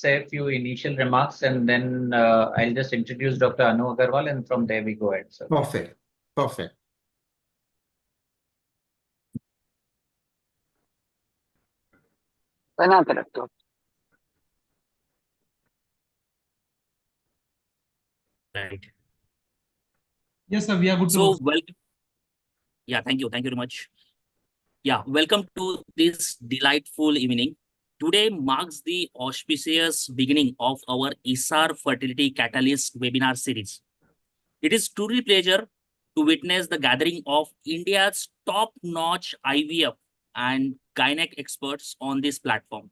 say a few initial remarks, and then I'll just introduce Dr. Anu Agarwal, and from there we go ahead, sir. Perfect. Perfect. Right. Yes, sir, we are good to So, go. welcome. Yeah, thank you. Thank you very much. Yeah, welcome to this delightful evening. Today marks the auspicious beginning of our ISAR Fertility Catalyst webinar series. It is truly pleasure to witness the gathering of India's top-notch IVF and gynec experts on this platform.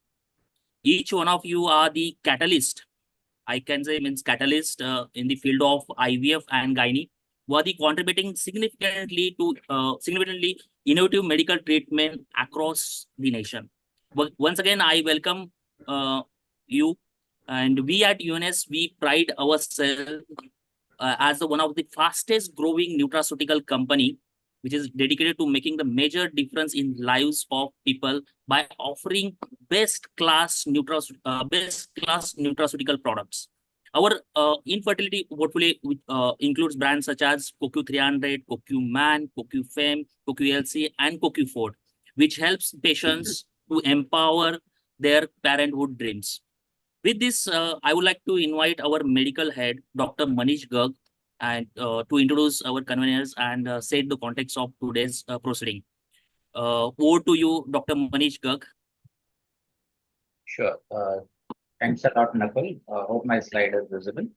Each one of you are the catalyst, I can say means catalyst in the field of IVF and gynae, who are the contributing significantly to significantly innovative medical treatment across the nation. But once again, I welcome you, and we at UNS, we pride ourselves as one of the fastest growing nutraceutical company, which is dedicated to making the major difference in lives of people by offering best class nutraceutical products. Our infertility portfolio includes brands such as CoQ300, CoQ-Man, CoQ-Fem, CoQ-LC, and CoQ-Ford, which helps patients to empower their parenthood dreams. With this, I would like to invite our medical head, Dr. Manish Garg, and to introduce our conveners and set the context of today's proceeding. Over to you, Dr. Manish Garg. Sure. Thanks a lot, Nakul. Hope my slide is visible.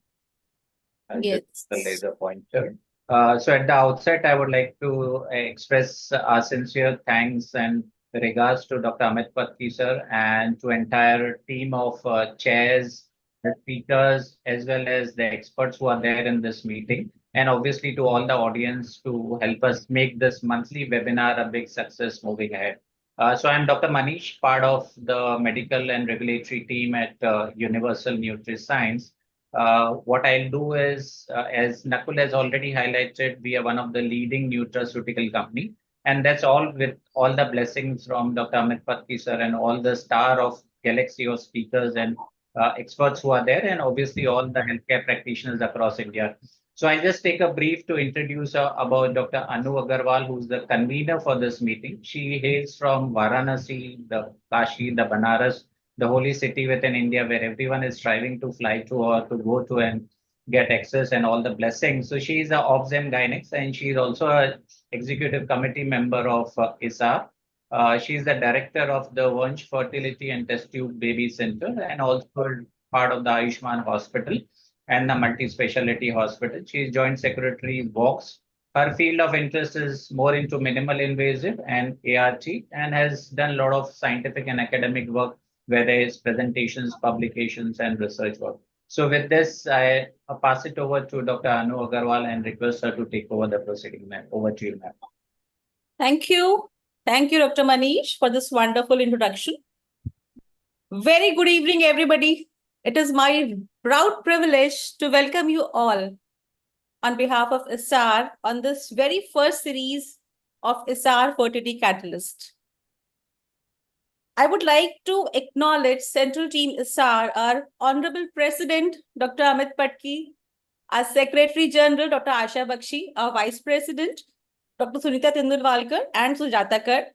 Yes. The laser pointer. So at the outset, I would like to express our sincere thanks and regards to Dr. Amit Patki sir and to entire team of chairs, the speakers, as well as the experts who are there in this meeting, and obviously to all the audience to help us make this monthly webinar a big success moving ahead. So I'm Dr. Manish, part of the medical and regulatory team at Universal NutriScience. What I'll do is, as Nakul has already highlighted, we are one of the leading nutraceutical company, and that's all with all the blessings from Dr. Amit Patki sir and all the star of galaxy of speakers and experts who are there, and obviously all the healthcare practitioners across India. So I'll just take a brief to introduce about Dr. Anu Agarwal, who's the convener for this meeting. She hails from Varanasi, the Kashi, the Banaras, the holy city within India, where everyone is striving to fly to or to go to and get access and all the blessings. So she is a Obs and Gynecs, and she is also a executive committee member of ISAR. She is the director of the Vanch Fertility and Test Tube Baby Center, and also part of the Ayushman Hospital and the multi-speciality hospital. She is joint secretary Vox. Her field of interest is more into minimal invasive and ART, and has done a lot of scientific and academic work, where there is presentations, publications, and research work. So with this, I pass it over to Dr. Anu Agarwal and request her to take over the proceeding, ma'am. Over to you, ma'am. Thank you. Thank you, Dr. Manish, for this wonderful introduction. Very good evening, everybody. It is my proud privilege to welcome you all on behalf of ISAR on this very first series of ISAR Fertility Catalyst. I would like to acknowledge Central Team ISAR, our Honorable President, Dr. Amit Patki, our Secretary General, Dr. Asha Bakshi, our Vice President, Dr. Sunita Tindulwalkar, and Sujata Kar,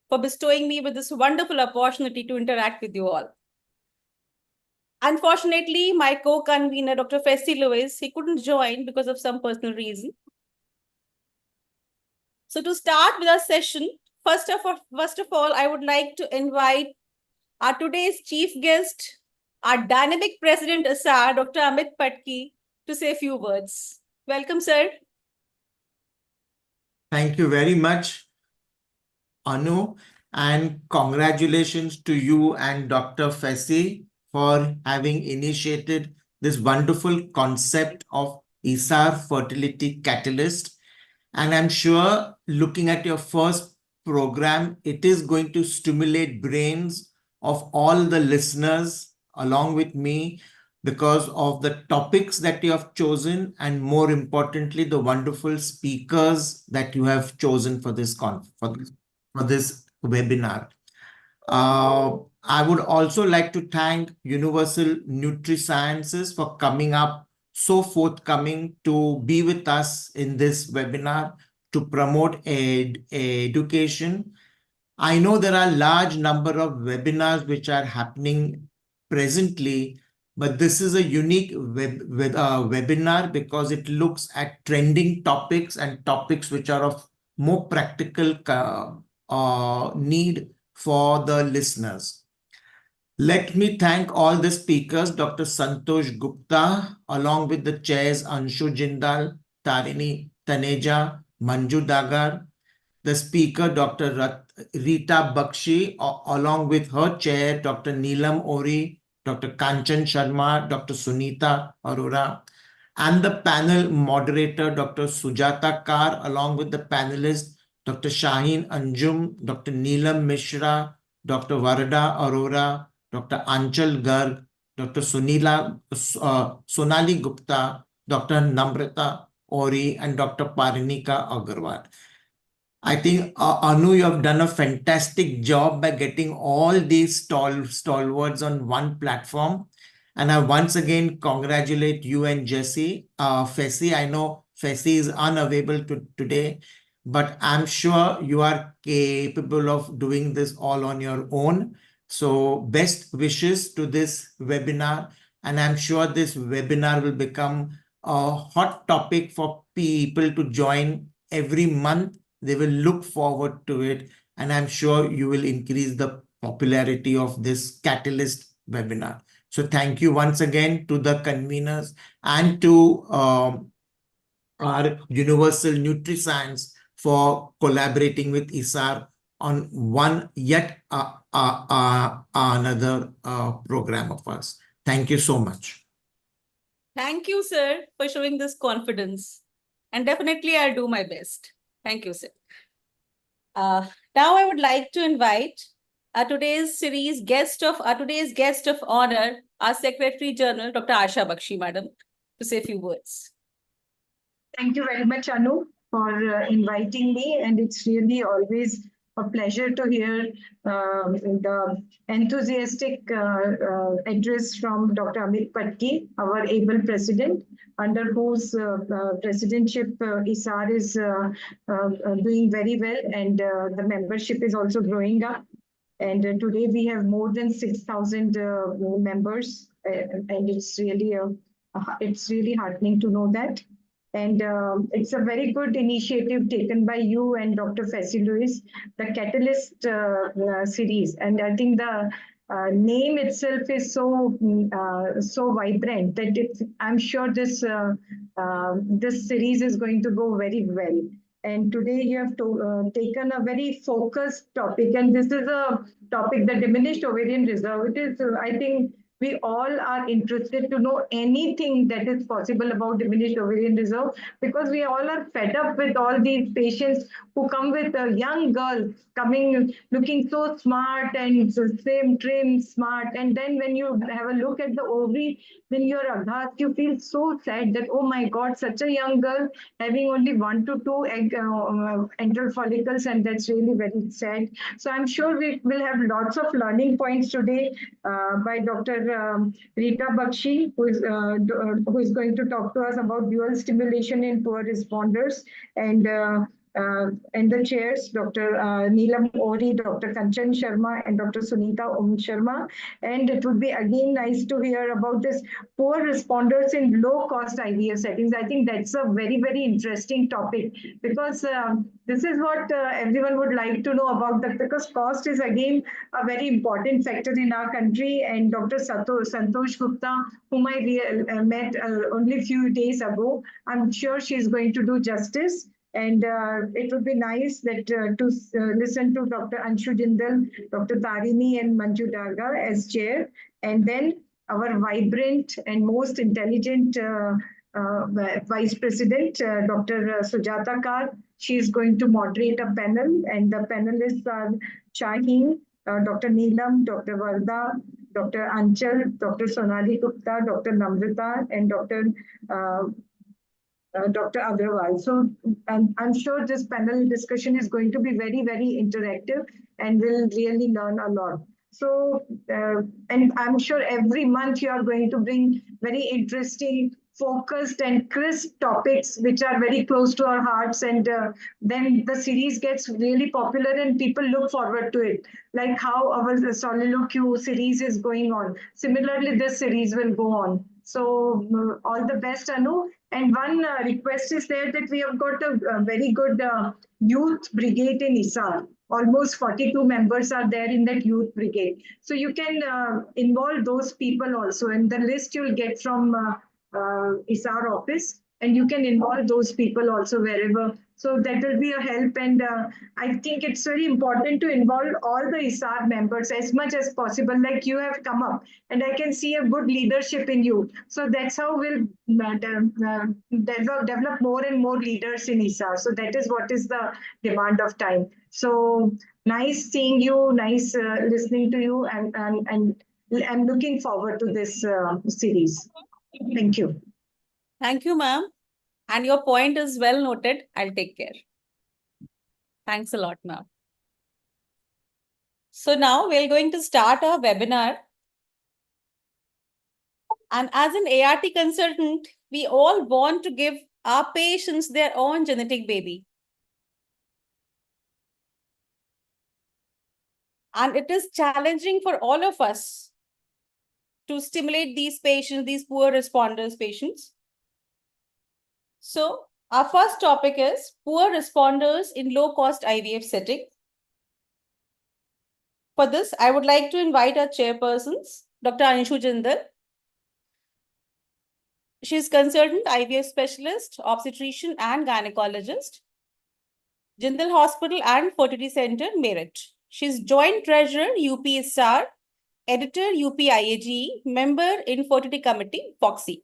for bestowing me with this wonderful opportunity to interact with you all. Unfortunately, my co-convener, Dr. Fessy Lewis, he couldn't join because of some personal reason. So to start with our session, first of all, I would like to invite our today's chief guest, our dynamic president ISAR, Dr. Amit Patki, to say a few words. Welcome, sir. Thank you very much, Anu, and congratulations to you and Dr. Fessy for having initiated this wonderful concept of ISAR Fertility Catalyst. And I'm sure looking at your first program, it is going to stimulate brains of all the listeners along with me because of the topics that you have chosen, and more importantly, the wonderful speakers that you have chosen for this webinar. I would also like to thank Universal Nutrisciences for coming up so forthcoming to be with us in this webinar to promote education. I know there are large number of webinars which are happening presently, but this is a unique webinar because it looks at trending topics and topics which are of more practical need for the listeners. Let me thank all the speakers, Dr. Santosh Gupta, along with the chairs Anshu Jindal, Tarini Taneja, Manju Dagar, the speaker, Dr. Rita Bakshi, along with her chair, Dr. Neelam Ori, Dr. Kanchan Sharma, Dr. Sunita Arora, and the panel moderator, Dr. Sujata Kar, along with the panelists, Dr. Shaheen Anjum, Dr. Neelam Mishra, Dr. Varda Arora, Dr. Anchal Garg, Dr. Sonali Gupta, Dr. Namrata Ori, and Dr. Parinika Agarwal. I think, Anu, you have done a fantastic job by getting all these stalwarts on one platform. And I once again congratulate you and Jesse. Fessy, I know Fessy is unavailable today, but I'm sure you are capable of doing this all on your own. So best wishes to this webinar. And I'm sure this webinar will become a hot topic for people to join every month. They will look forward to it, and I'm sure you will increase the popularity of this Catalyst webinar. So thank you once again to the conveners and to our Universal Nutriscience for collaborating with ISAR on one yet another program of us. Thank you so much. Thank you, sir, for showing this confidence. And definitely I'll do my best. Thank you, sir. Now I would like to invite today's guest of honor, our Secretary General, Dr. Asha Bakshi, Madam, to say a few words. Thank you very much, Anu, for inviting me. And it's really always a pleasure to hear the enthusiastic address from Dr. Amit Patki, our able president, under whose presidentship ISAR is doing very well, and the membership is also growing up. And today we have more than 6,000 members, and it's really heartening to know that. And it's a very good initiative taken by you and Dr. Fessy Lewis, the Catalyst series. And I think the name itself is so vibrant that I'm sure this series is going to go very well. And today you have taken a very focused topic, and this is a topic, the diminished ovarian reserve. It is, I think, we all are interested to know anything that is possible about diminished ovarian reserve, because we all are fed up with all these patients who come with a young girl coming looking so smart and slim, trim, smart. And then when you have a look at the ovary, then you're aghast. You feel so sad that, oh my God, such a young girl having only 1 to 2 antral follicles, and that's really very sad. So I'm sure we will have lots of learning points today by Dr. Rita Bakshi, who is going to talk to us about dual stimulation in poor responders, and the chairs, Dr. Neelam Ori, Dr. Kanchan Sharma, and Dr. Sunita Sharma. And it would be again nice to hear about this poor responders in low-cost IVF settings. I think that's a very, very interesting topic, because this is what everyone would like to know about that, because cost is again a very important factor in our country. And Dr. Santosh Gupta, whom I met only a few days ago, I'm sure she's going to do justice. And it would be nice that to listen to Dr. Anshu Jindal, Dr. Tarini, and Manju Daga as chair, and then our vibrant and most intelligent Vice President, Dr. Sujata Kar. She is going to moderate a panel, and the panelists are Shaheen, Dr. Neelam, Dr. Varda, Dr. Anchal, Dr. Sonali Gupta, Dr. Namrata, and Dr. Agrawal. So I'm sure this panel discussion is going to be very, very interactive, and we'll really learn a lot. So, and I'm sure every month you are going to bring very interesting, focused and crisp topics which are very close to our hearts. And then the series gets really popular and people look forward to it, like how our Soliloquy series is going on. Similarly, this series will go on. So all the best, Anu. And one request is there that we have got a very good youth brigade in ISAR. Almost 42 members are there in that youth brigade. So you can involve those people also. And the list you'll get from ISAR office. And you can involve those people also wherever. So that will be a help. And I think it's very important to involve all the ISAR members as much as possible, like you have come up. And I can see a good leadership in you. So that's how we'll develop more and more leaders in ISAR. So that is what is the demand of time. So nice seeing you, nice listening to you, and I'm looking forward to this series. Thank you. Thank you, ma'am. And your point is well noted. I'll take care. Thanks a lot, ma'am. So now we're going to start our webinar. And as an ART consultant, we all want to give our patients their own genetic baby. And it is challenging for all of us to stimulate these patients, these poor responders patients. So our first topic is poor responders in low-cost IVF setting. For this, I would like to invite our chairpersons, Dr. Anshu Jindal. She is consultant IVF specialist, obstetrician and gynecologist, Jindal Hospital and Fertility Center, Meerut. She is joint treasurer, UPSR, editor, UPIAGE, member in Fertility Committee, FOXY.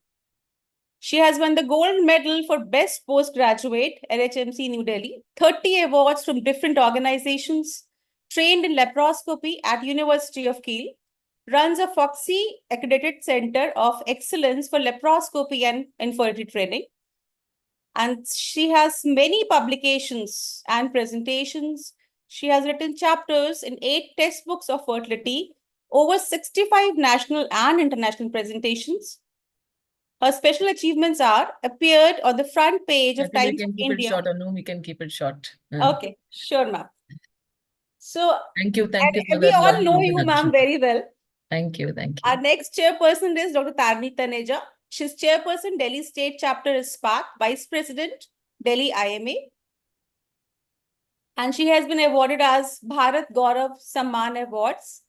She has won the gold medal for best postgraduate, LHMC New Delhi, 30 awards from different organizations, trained in laparoscopy at University of Kiel, runs a FOXY accredited center of excellence for laparoscopy and infertility training. And she has many publications and presentations. She has written chapters in 8 textbooks of fertility, over 65 national and international presentations. Her special achievements are appeared on the front page of I think Times we of can keep it India. short, or no, we can keep it short. Okay, sure, ma'am. So, Thank you for we that all lovely know you, ma'am, introduction. very well. Thank you. Our next chairperson is Dr. Tarni Taneja. She's chairperson, Delhi State Chapter SPAC, Vice President, Delhi IMA. And she has been awarded as Bharat Gaurav Samman Awards.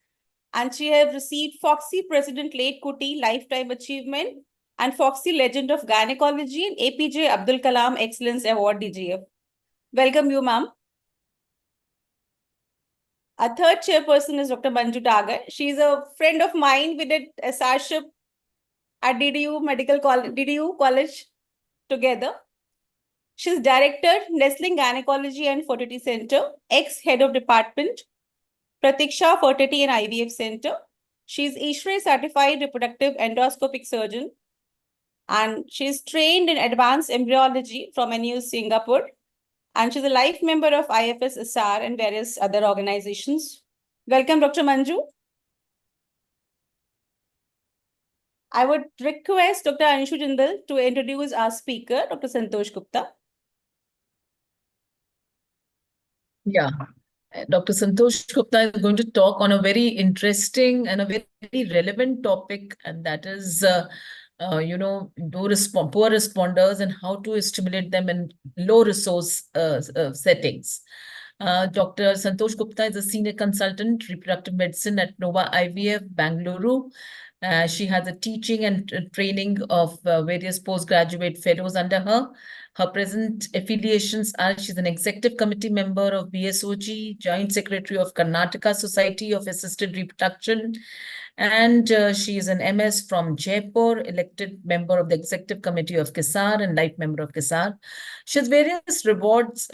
And she has received FOXY President Late Kuti Lifetime Achievement and FOXY Legend of Gynecology and APJ Abdul Kalam Excellence Award DGF. Welcome you, ma'am. Our third chairperson is Dr. Manju Dagar. She's a friend of mine. We did a SARship at DDU College together. She's director, Nestling Gynecology and Fertility Center, ex-head of department, Pratiksha Fertility and IVF Center. She's ISHRE certified reproductive endoscopic surgeon. And she's trained in advanced embryology from NU Singapore. And she's a life member of IFS SR and various other organizations. Welcome, Dr. Manju. I would request Dr. Anshu Jindal to introduce our speaker, Dr. Santosh Gupta. Yeah. Dr. Santosh Gupta is going to talk on a very interesting and a very relevant topic, and that is, poor responders and how to stimulate them in low resource settings. Dr. Santosh Gupta is a senior consultant, reproductive medicine at Nova IVF, Bangalore. She has a teaching and training of various postgraduate fellows under her. Her present affiliations are she's an executive committee member of BSOG, joint secretary of Karnataka Society of Assisted Reproduction, and she is an MS from Jaipur, elected member of the executive committee of KISAR and life member of KISAR. She has various awards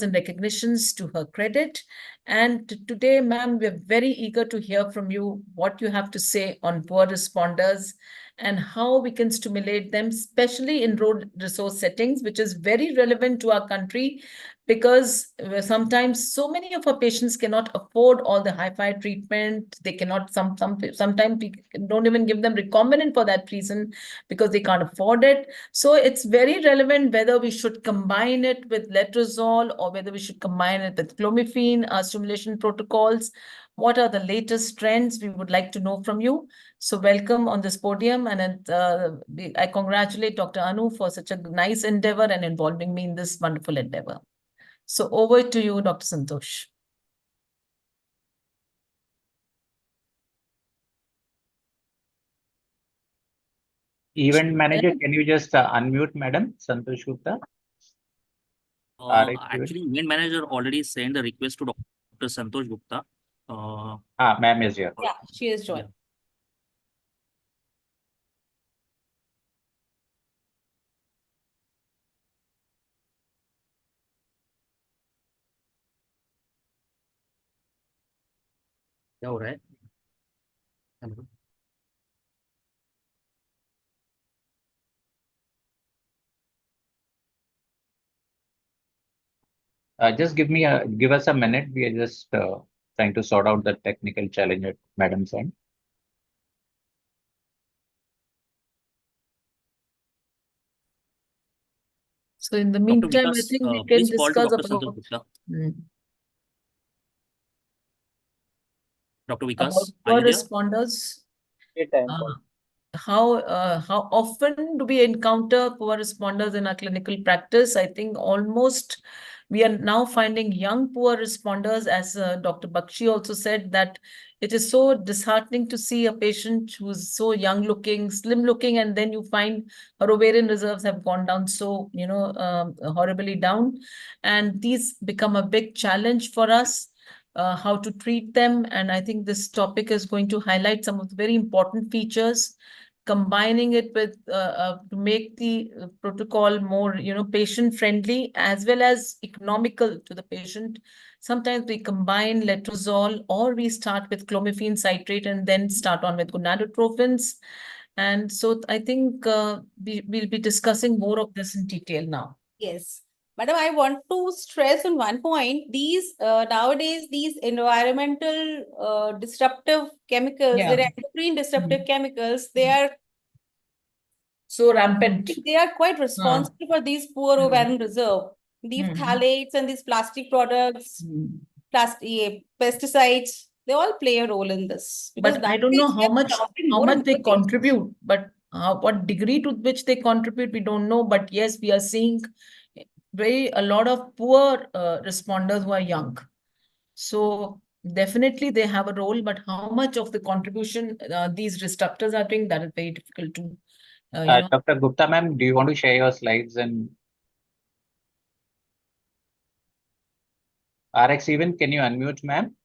and recognitions to her credit. And today, ma'am, we're very eager to hear from you what you have to say on poor responders and how we can stimulate them, especially in low resource settings, which is very relevant to our country because sometimes so many of our patients cannot afford all the hi-fi treatment. They cannot, sometimes we don't even give them recombinant for that reason, because they can't afford it. So it's very relevant whether we should combine it with letrozole or whether we should combine it with clomiphene, our stimulation protocols. What are the latest trends? We would like to know from you. So welcome on this podium, and I congratulate Dr. Anu for such a nice endeavor and involving me in this wonderful endeavor. So over to you, Dr. Santosh. Event manager, can you just unmute Madam Santosh Gupta? Actually, event manager already sent the request to Dr. Santosh Gupta. Ma'am is here. Yeah, she is joined. क्या हो रहा है? Hello. Just give us a minute. We are just trying to sort out the technical challenge at Madam's end. So in the Dr. meantime, I Vikas, think we can please call to discuss Dr. about Santosh Gupta. Mm. Dr. about Vikas, are poor you there? responders. How often do we encounter poor responders in our clinical practice? I think almost we are now finding young poor responders, as Dr. Bakshi also said, that it is so disheartening to see a patient who's so young looking, slim looking, and then you find her ovarian reserves have gone down so, horribly down. And these become a big challenge for us. How to treat them. And I think this topic is going to highlight some of the very important features, combining it with to make the protocol more, patient friendly as well as economical to the patient. Sometimes we combine letrozole or we start with clomiphene citrate and then start on with gonadotrophins. And so I think we'll be discussing more of this in detail now. Yes. Madam, I want to stress on one point. These nowadays, these environmental disruptive chemicals, Yeah. they're endocrine disruptive chemicals, they are So rampant. quite responsible for these poor ovarian reserve. These phthalates and these plastic products, pesticides, they all play a role in this. Because But I don't know nowadays we are how more much into they the contribute, but what degree to which they contribute, we don't know. But yes, we are seeing a lot of poor responders who are young. So definitely they have a role, but how much of the contribution these disruptors are doing, that is very difficult to, Dr. Gupta, ma'am, do you want to share your slides and RX even? Can you unmute, ma'am?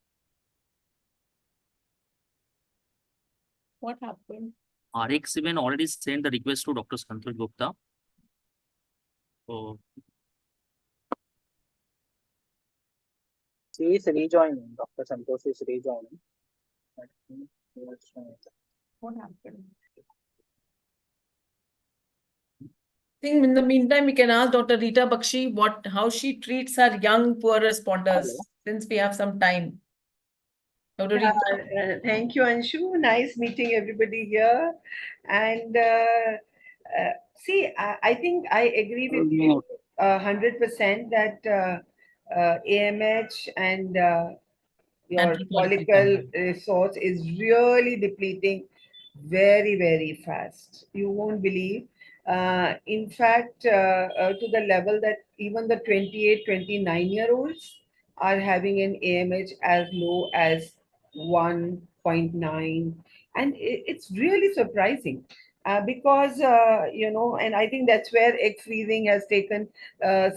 What happened? RX even already sent the request to Dr. Santosh Gupta. So, She is rejoining. Dr. Santosh is rejoining. What happened? I think in the meantime, we can ask Dr. Rita Bakshi how she treats her young poor responders, Hello. since we have some time. Dr. Yeah, Rita. thank you, Anshu. Nice meeting everybody here. And see, I think I agree with you 100% that AMH and your follicle resource is really depleting very, very fast. You won't believe. In fact, to the level that even the 28, 29-year-olds are having an AMH as low as 1.9. And it's really surprising. Because and I think that's where egg freezing has taken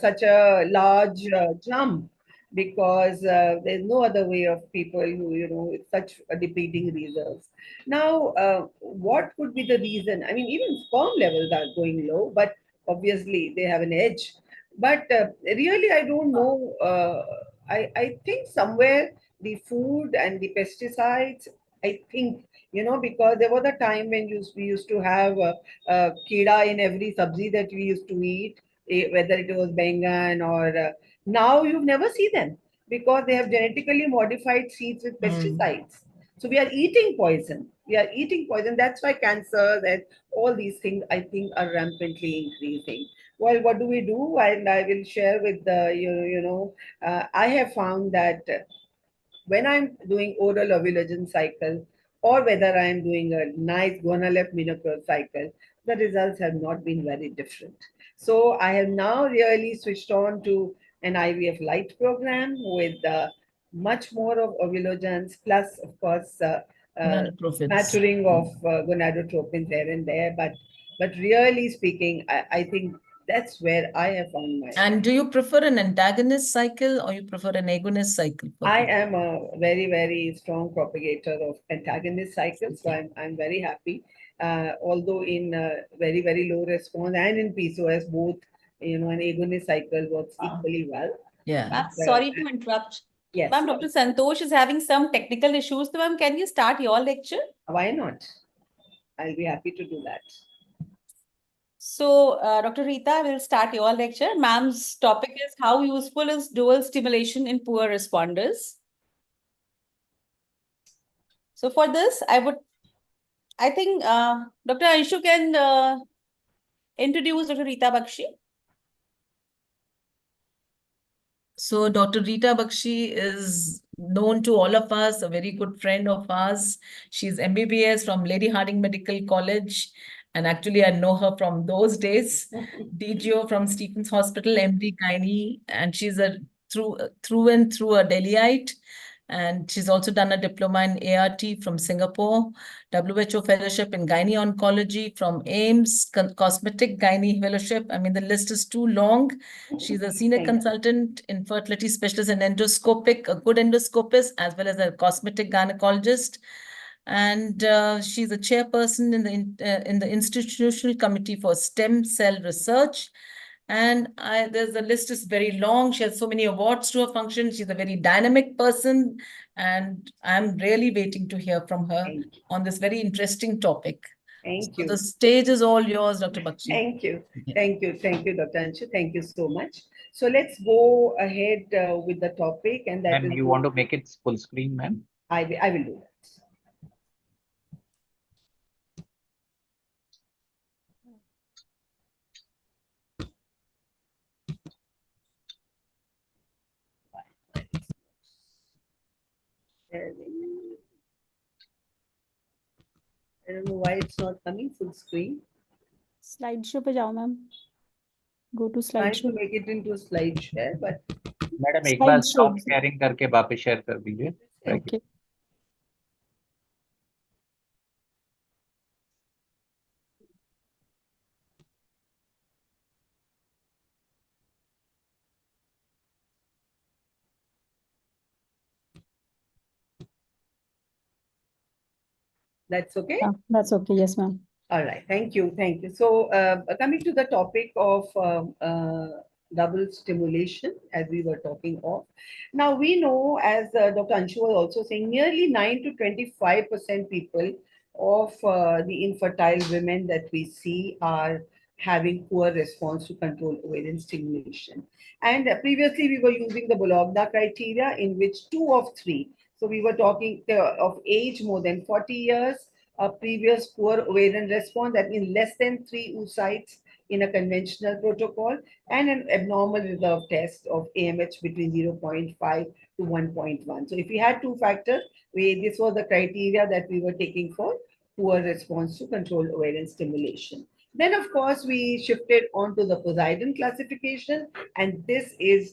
such a large jump, because there's no other way of people who, with such a depleting reserves. Now, what could be the reason? I mean, even sperm levels are going low, but obviously they have an edge. But really, I don't know. I think somewhere the food and the pesticides, I think, because there was a time when we used to have kida in every sabzi that we used to eat. whether it was Bengan or now you've never seen them because they have genetically modified seeds with pesticides. So we are eating poison. We are eating poison. That's why cancer and all these things, I think, are rampantly increasing. Well, what do we do? And I will share with I have found that when I'm doing oral ovulation cycle or whether I'm doing a nice gonal-F menopause cycle, the results have not been very different. So I have now really switched on to an IVF light program with much more of ovulogens plus, of course, maturing of gonadotropins here and there. But really speaking, I think that's where I have found my. And do you prefer an antagonist cycle or you prefer an agonist cycle? I am a very, very strong propagator of antagonist cycles, so I'm very happy. Although in very, very low response and in PCOS, both, an agonist cycle works equally well. Yeah. Ma'am, sorry to interrupt. Yes. Ma'am, Dr. Santosh is having some technical issues. So, ma'am, can you start your lecture? Why not? I'll be happy to do that. So, Dr. Rita will start your lecture. Ma'am's topic is how useful is dual stimulation in poor responders. So, for this, I think Dr. Anshu can introduce Dr. Rita Bakshi. So Dr. Rita Bakshi is known to all of us, a very good friend of ours. She's MBBS from Lady Hardinge Medical College. And actually, I know her from those days. DGO from Stephen's Hospital, MD Gynae. And she's a through and through a Delhiite. And she's also done a diploma in ART from Singapore, WHO fellowship in gynae oncology from AIMS, cosmetic gynae fellowship. I mean, the list is too long. She's a senior consultant, infertility specialist and endoscopic, a good endoscopist, as well as a cosmetic gynecologist. And she's a chairperson in the Institutional Committee for Stem Cell Research. And the list is very long. She has so many awards to her function. She's a very dynamic person. And I'm really waiting to hear from her on this very interesting topic. Thank So you. the stage is all yours, Dr. Bakshi. Thank you. Thank you. Thank you, Dr. Anshu. Thank you so much. So let's go ahead with the topic. And that Ma'am, you want to make it full screen, ma'am? I will do that. I don't know why it's not coming full screen. Slideshow पे जाओ ma'am. Go to Trying slideshow. to make it into a slide share, but madam एक बार stop sharing करके वापस share कर दीजिए. Okay. that's okay. That's okay. Yes, ma'am. All right. Thank you. Thank you. So coming to the topic of double stimulation, as we were talking of. Now we know, as Dr. Anshu was also saying, nearly 9 to 25% people of the infertile women that we see are having poor response to controlled ovarian stimulation. And previously we were using the Bologna criteria, in which 2 of 3. So we were talking of age more than 40 years, a previous poor ovarian response, that means less than 3 oocytes in a conventional protocol, and an abnormal reserve test of AMH between 0.5 to 1.1. So if we had 2 factors, this was the criteria that we were taking for poor response to controlled ovarian stimulation. Then, of course, we shifted on to the Poseidon classification, and this is,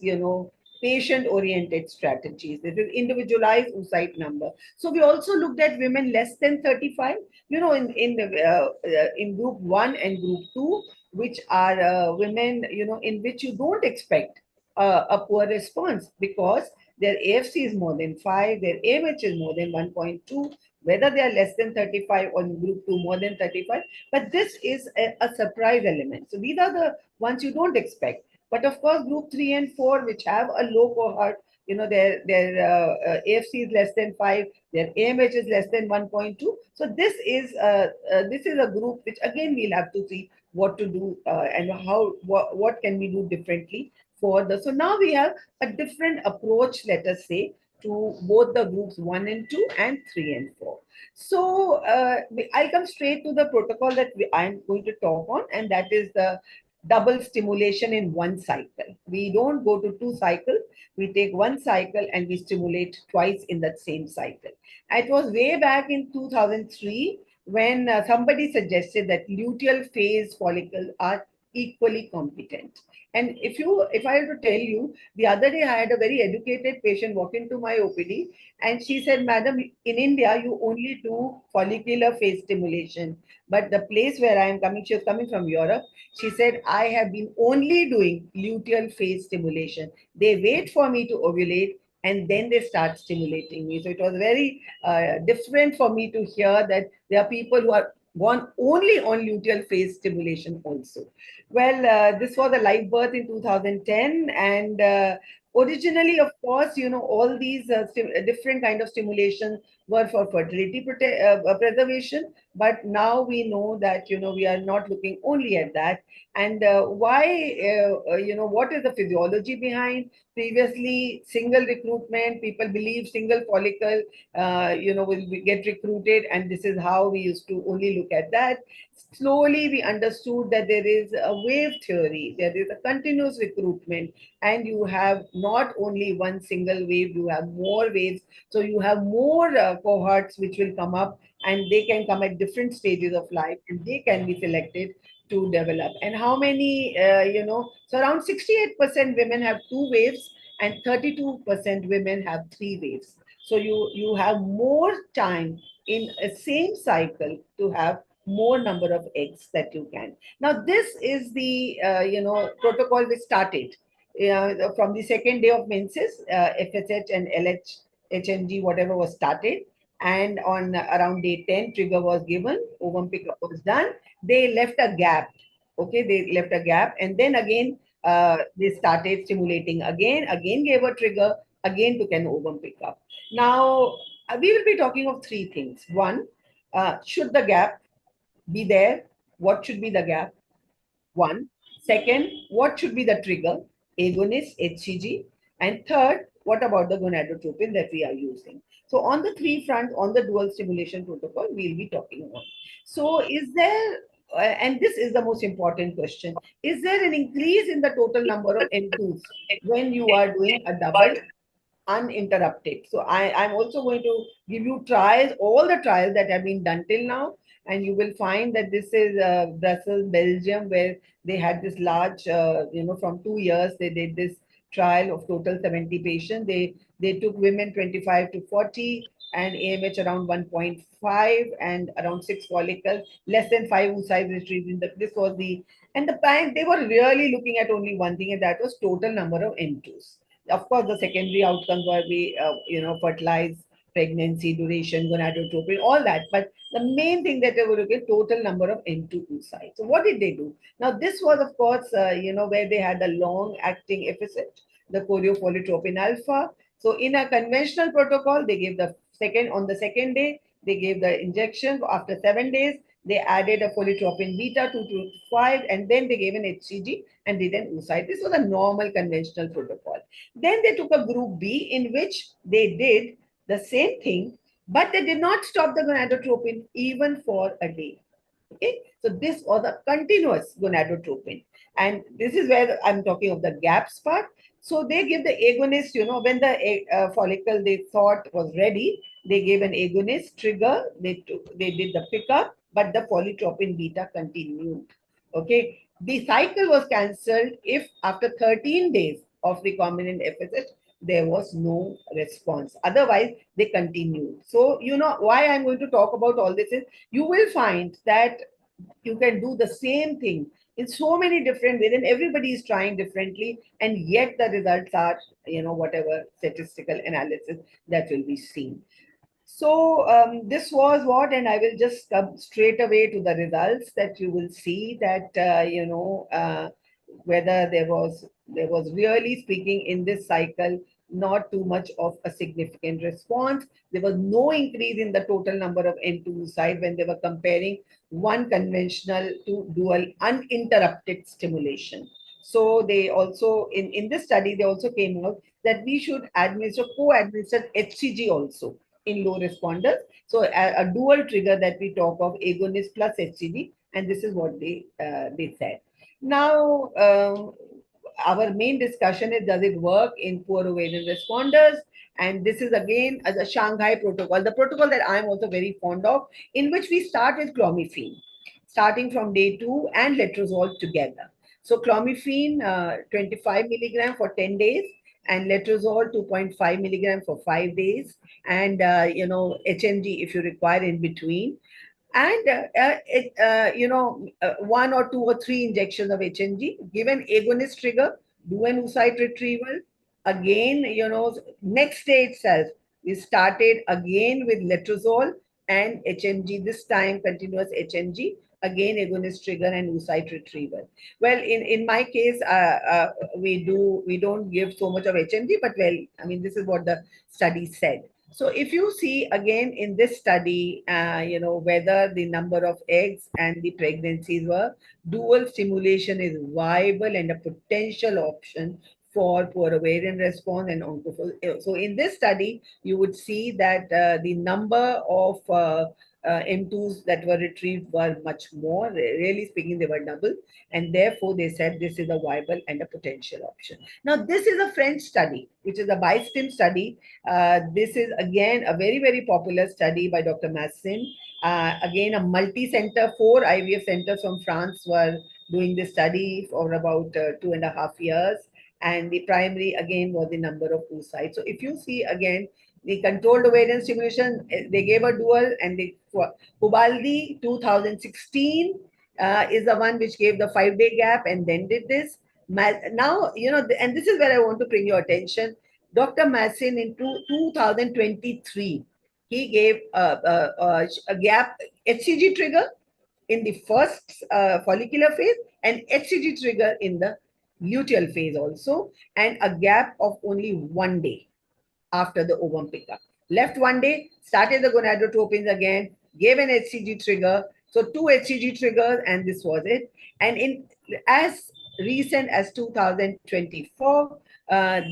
patient-oriented strategies. This is individualized oocyte number. So we also looked at women less than 35, in group 1 and group 2, which are women, in which you don't expect a poor response because their AFC is more than 5, their AMH is more than 1.2, whether they are less than 35 or in group 2 more than 35. But this is a surprise element. So these are the ones you don't expect. But of course, group 3 and 4, which have a low cohort, their AFC is less than 5, their AMH is less than 1.2. So this is a group which again we'll have to see what to do and what can we do differently for the. So now we have a different approach, let us say, to both the groups 1 and 2 and 3 and 4. So I'll come straight to the protocol that I'm going to talk on, and that is the double stimulation in one cycle. We don't go to 2 cycles. We take 1 cycle and we stimulate twice in that same cycle. It was way back in 2003 when somebody suggested that luteal phase follicles are equally competent. And if I have to tell you, the other day I had a very educated patient walk into my OPD, and she said, "Madam, in India you only do follicular phase stimulation, but the place where I am coming," she was coming from Europe, she said, "I have been only doing luteal phase stimulation. They wait for me to ovulate and then they start stimulating me." So it was very different for me to hear that there are people who are gone only on luteal phase stimulation also. Well, this was a live birth in 2010, and originally, of course, all these different kind of stimulations were for fertility preservation, but now we know that we are not looking only at that. And why what is the physiology behind? Previously, single recruitment, people believe single follicle will get recruited, and this is how we used to only look at that. Slowly we understood that there is a wave theory, there is a continuous recruitment, and you have not only one single wave, you have more waves. So you have more cohorts which will come up, and they can come at different stages of life, and they can be selected to develop. And how many, so around 68% women have 2 waves and 32% women have 3 waves. So you have more time in a same cycle to have more number of eggs that you can. Now, this is the, protocol we started from the second day of menses, FSH and LH, HNG, whatever was started. And on around day 10, trigger was given, ovum pickup was done. They left a gap. Okay, they left a gap. And then again, they started stimulating again gave a trigger, again took an ovum pickup. Now, we will be talking of 3 things. One, should the gap be there? What should be the gap? One. Second, what should be the trigger? Agonist, HCG. And third, what about the gonadotropin that we are using? So on the 3 fronts, on the dual stimulation protocol, we'll be talking about. So is there, and this is the most important question, is there an increase in the total number of N2s when you are doing a double uninterrupted? So I'm also going to give you trials, all the trials that have been done till now, and you will find that this is Brussels, Belgium, where they had this large, from 2 years, they did this trial of total 70 patients. They took women 25 to 40 and AMH around 1.5 and around 6 follicles, less than 5 oocytes retrieved. This was the, and the time they were really looking at only one thing, and that was total number of N2s. Of course, the secondary outcomes were fertilized, pregnancy, duration, gonadotropin, all that. But the main thing that they were looking at total number of N2 oocytes. So what did they do? Now, this was, of course, where they had a long-acting FSH, the choreofolitropin alpha. So in a conventional protocol, they gave on the second day, they gave the injection. After 7 days, they added a folitropin beta 2 to 5, and then they gave an HCG and did an oocyte. This was a normal conventional protocol. Then they took a group B in which they did the same thing, but they did not stop the gonadotropin even for a day. Okay, so this was a continuous gonadotropin, and this is where I'm talking of the gaps part. So they give the agonist, when the follicle they thought was ready, they gave an agonist trigger, they did the pickup, but the folitropin beta continued. Okay, the cycle was cancelled if after 13 days of recombinant FSH, there was no response. Otherwise, they continued. So, why I'm going to talk about all this is you will find that you can do the same thing in so many different ways, and everybody is trying differently, and yet the results are, whatever statistical analysis that will be seen. So this was what, and I will just come straight away to the results that you will see that, whether there was really speaking in this cycle, not too much of a significant response. There was no increase in the total number of N2 oocyte when they were comparing one conventional to dual uninterrupted stimulation. So they also, in this study, they also came out that we should co-administer HCG also in low responders. So a dual trigger that we talk of, agonist plus HCG, and this is what they said. Now, our main discussion is, does it work in poor ovarian responders? And this is again as a Shanghai protocol, the protocol that I'm also very fond of, in which we start with clomiphene, starting from day 2, and letrozole together. So clomiphene 25 milligram for 10 days, and letrozole 2.5 milligram for 5 days, and HMG if you require in between. And one or two or three injections of HMG, given agonist trigger, do an oocyte retrieval. Again, next day itself, we started again with letrozole and HMG, this time continuous HMG, again agonist trigger and oocyte retrieval. Well, in my case, we don't give so much of HMG, but well, I mean, this is what the study said. So if you see again in this study, whether the number of eggs and the pregnancies were, dual stimulation is viable and a potential option for poor ovarian response and oncophil. So in this study, you would see that the number of M2s that were retrieved were much more. Really speaking, they were double. And therefore, they said this is a viable and a potential option. Now, this is a French study, which is a BISTIM study. This is again a very, very popular study by Dr. Massin. Again, a multi-center, 4 IVF centers from France were doing this study for about 2.5 years. And the primary again was the number of oocytes. So if you see again, the controlled ovarian stimulation, they gave a dual, and the Hubaldi 2016 is the one which gave the 5-day gap and then did this. Now, and this is where I want to bring your attention. Dr. Massin in 2023, he gave a gap HCG trigger in the first follicular phase and HCG trigger in the luteal phase also, and a gap of only 1 day after the ovum pickup. Left 1 day, started the gonadotropins again, gave an HCG trigger. So 2 HCG triggers, and this was it. And in as recent as 2024,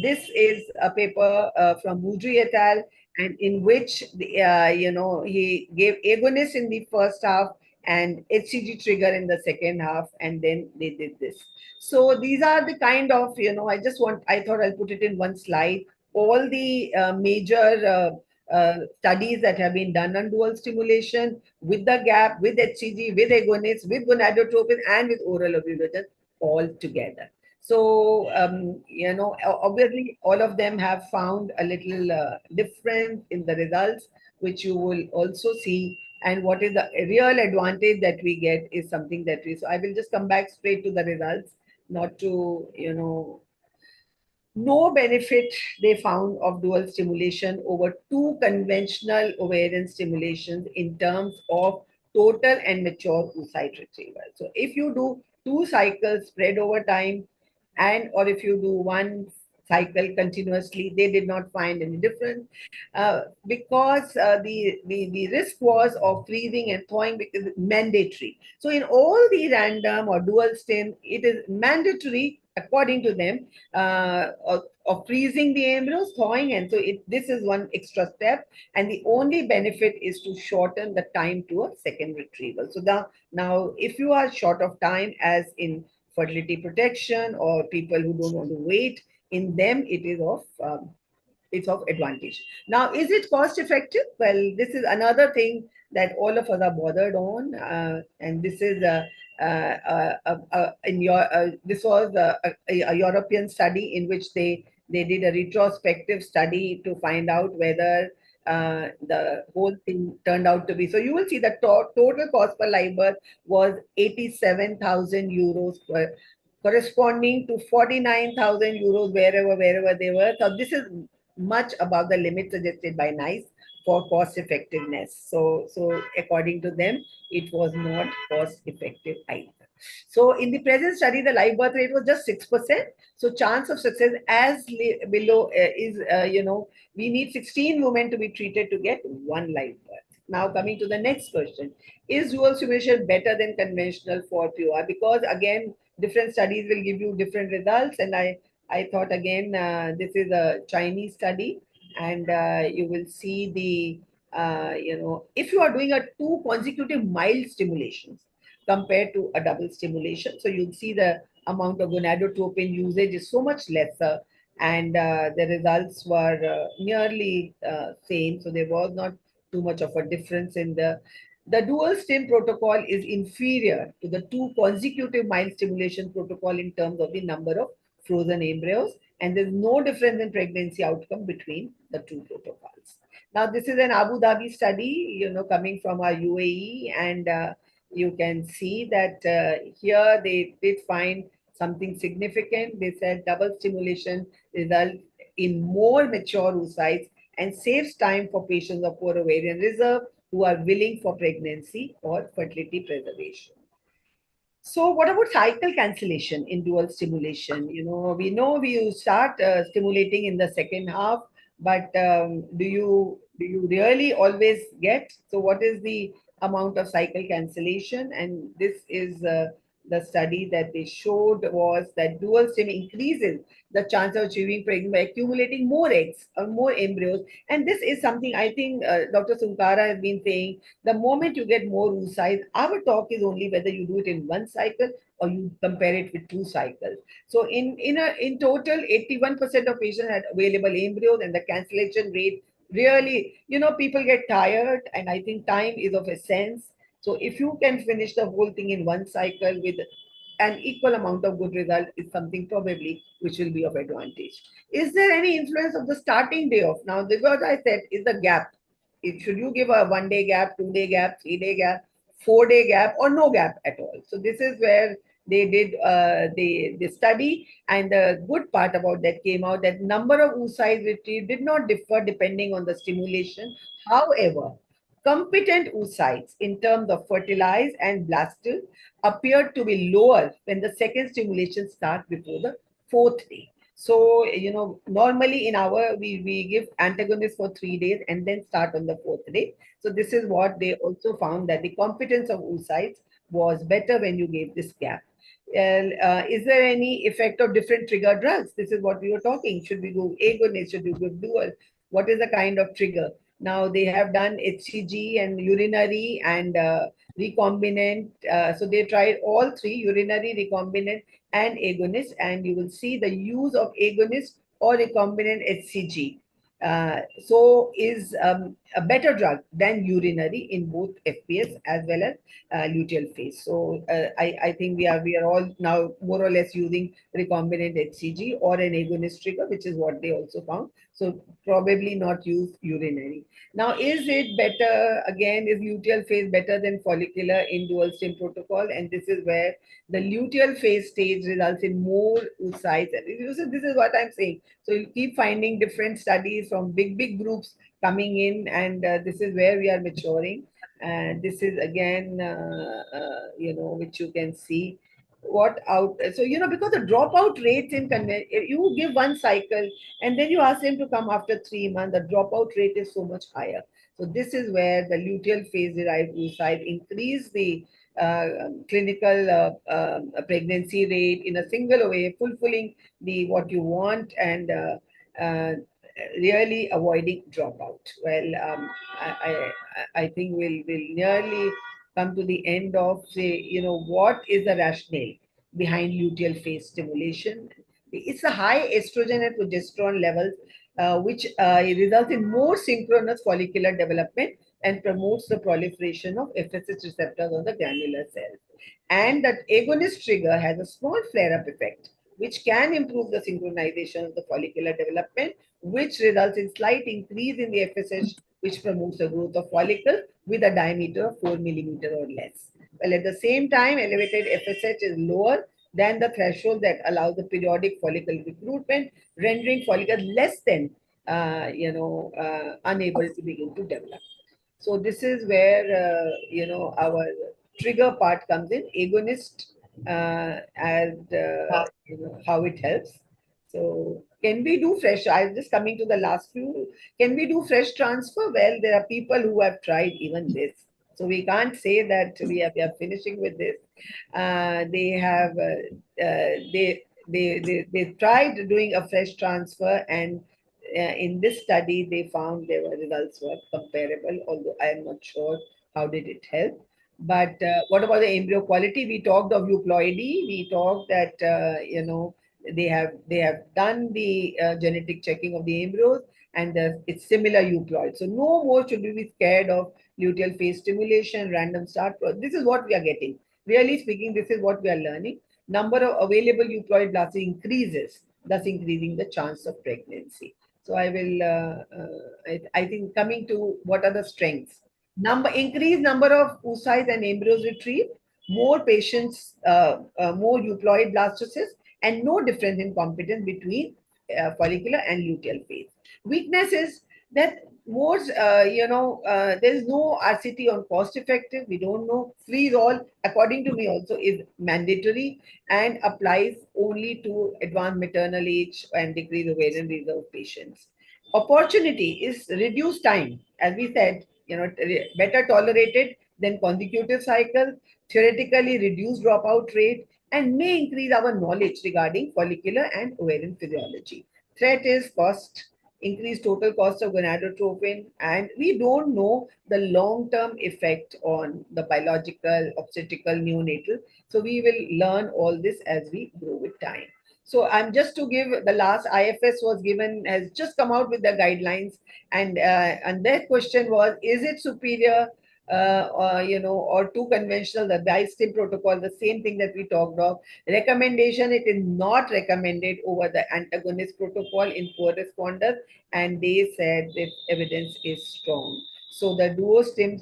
this is a paper from Boudry et al., and in which he gave agonist in the first half and HCG trigger in the second half, and then they did this. So these are the kind of, I thought I'll put it in one slide, all the major studies that have been done on dual stimulation with the gap, with HCG, with agonist, with gonadotropin, and with oral ovulogen all together. So, obviously, all of them have found a little difference in the results, which you will also see. And what is the real advantage that we get is something that so I will just come back straight to the results, not to, no benefit they found of dual stimulation over 2 conventional ovarian stimulations in terms of total and mature oocyte retrieval. So if you do 2 cycles spread over time, and or if you do 1 cycle continuously, they did not find any difference because the risk was of freezing and thawing because it's mandatory. So in all the random or dual stim, it is mandatory according to them of freezing the embryos, thawing, and so this is one extra step, and the only benefit is to shorten the time to a second retrieval. So now if you are short of time, as in fertility protection or people who don't want to wait, in them it is of advantage. Now, is it cost effective? Well, this is another thing that all of us are bothered on, and this is this was a European study in which they did a retrospective study to find out whether the whole thing turned out to be. So you will see the total cost per live birth was 87,000 euros corresponding to 49,000 euros wherever they were. So this is much above the limit suggested by NICE for cost effectiveness. So according to them, it was not cost effective either. So in the present study, the live birth rate was just 6%. So chance of success as below is, we need 16 women to be treated to get one live birth. Now coming to the next question, is dual stimulation better than conventional for POR? Because again, different studies will give you different results. And I thought again, this is a Chinese study, and you will see the, if you are doing a 2 consecutive mild stimulations compared to a double stimulation, so you'll see the amount of gonadotropin usage is so much lesser, and the results were nearly same. So there was not too much of a difference in the dual stim protocol is inferior to the 2 consecutive mild stimulation protocol in terms of the number of frozen embryos, and there's no difference in pregnancy outcome between the 2 protocols. Now, this is an Abu Dhabi study, coming from our UAE, and you can see that here they did find something significant. They said double stimulation results in more mature oocytes and saves time for patients of poor ovarian reserve who are willing for pregnancy or fertility preservation. So what about cycle cancellation in dual stimulation? We know we start stimulating in the second half, but do you really always get? So what is the amount of cycle cancellation? And this is the study that they showed was that dual stim increases the chance of achieving pregnancy by accumulating more eggs or more embryos. And this is something I think Dr. Sunkara has been saying. The moment you get more oocytes, our talk is only whether you do it in one cycle or you compare it with 2 cycles. So in total, 81% of patients had available embryos, and the cancellation rate really, people get tired, and I think time is of essence. So if you can finish the whole thing in one cycle with an equal amount of good result, is something probably which will be of advantage. Is there any influence of the starting day of? Now, this what I said is the gap. Should you give a 1 day gap, 2 day gap, 3 day gap, 4 day gap, or no gap at all? So this is where they did the study, and the good part about that came out that number of oocytes retrieved did not differ depending on the stimulation. However, competent oocytes in terms of fertilized and blasted appeared to be lower when the second stimulation starts before the 4th day. So, normally in we give antagonist for 3 days and then start on the 4th day. So this is what they also found, that the competence of oocytes was better when you gave this gap. Is there any effect of different trigger drugs? This is what we were talking. Should we do agonist? Should we do dual? What is the kind of trigger? Now they have done HCG and urinary and recombinant. So they tried all 3, urinary, recombinant, and agonist, and you will see the use of agonist or recombinant HCG. So is a better drug than urinary in both FPS as well as luteal phase. So I think we are all now more or less using recombinant HCG or an agonist trigger, which is what they also found. So probably not use urinary. Now, is it better, again, is luteal phase better than follicular in dual stim protocol? And this is where the luteal phase stage results in more oocytes. This is what I'm saying. So you keep finding different studies from big groups coming in, and this is where we are maturing. And this is again, which you can see what out. So, because the dropout rates in you give one cycle and then you ask them to come after 3 months, the dropout rate is so much higher. So this is where the luteal phase derived oocyte increase the clinical pregnancy rate in a single way, fulfilling what you want, and really avoiding dropout. Well, I think we'll nearly come to the end of, say, what is the rationale behind luteal phase stimulation? It's the high estrogen and progesterone levels, which results in more synchronous follicular development and promotes the proliferation of FSH receptors on the granular cells. And that agonist trigger has a small flare-up effect, which can improve the synchronization of the follicular development, which results in slight increase in the FSH, which promotes the growth of follicle with a diameter of 4 millimeter or less. Well, at the same time, elevated FSH is lower than the threshold that allows the periodic follicle recruitment, rendering follicles less than, unable to begin to develop. So this is where, our trigger part comes in. Agonist and how it helps. So can we do fresh? I'm just coming to the last few. Can we do fresh transfer? Well, there are people who have tried even this. So we can't say that we are finishing with this. They have they tried doing a fresh transfer, and in this study they found their results were comparable. Although I am not sure how did it help. But what about the embryo quality? We talked of euploidy. We talked that they have done the genetic checking of the embryos, and it's similar euploid. So no more should we be scared of luteal phase stimulation, random start. This is what we are getting. Really speaking, this is what we are learning. Number of available euploid blasts increases, thus increasing the chance of pregnancy. So I will, I think coming to what are the strengths. Increased number of oocytes and embryos retrieved, more patients, more euploid blastocysts, and no difference in competence between follicular and luteal phase. Weakness is that more, there's no RCT on cost effective. We don't know. Freeze all, according to me, also is mandatory and applies only to advanced maternal age and decreased ovarian reserve patients. Opportunity is reduced time, as we said, better tolerated than consecutive cycles, theoretically reduced dropout rate, and may increase our knowledge regarding follicular and ovarian physiology. Threat is cost, increased total cost of gonadotropin, and we don't know the long-term effect on the biological, obstetrical, neonatal. So we will learn all this as we grow with time. So I'm just to give the last IFS was given, has just come out with the guidelines, and their question was, is it superior or too conventional, the BISTIM protocol, the same thing that we talked of. Recommendation, it is not recommended over the antagonist protocol in poor responders, and they said that evidence is strong. So the duo stim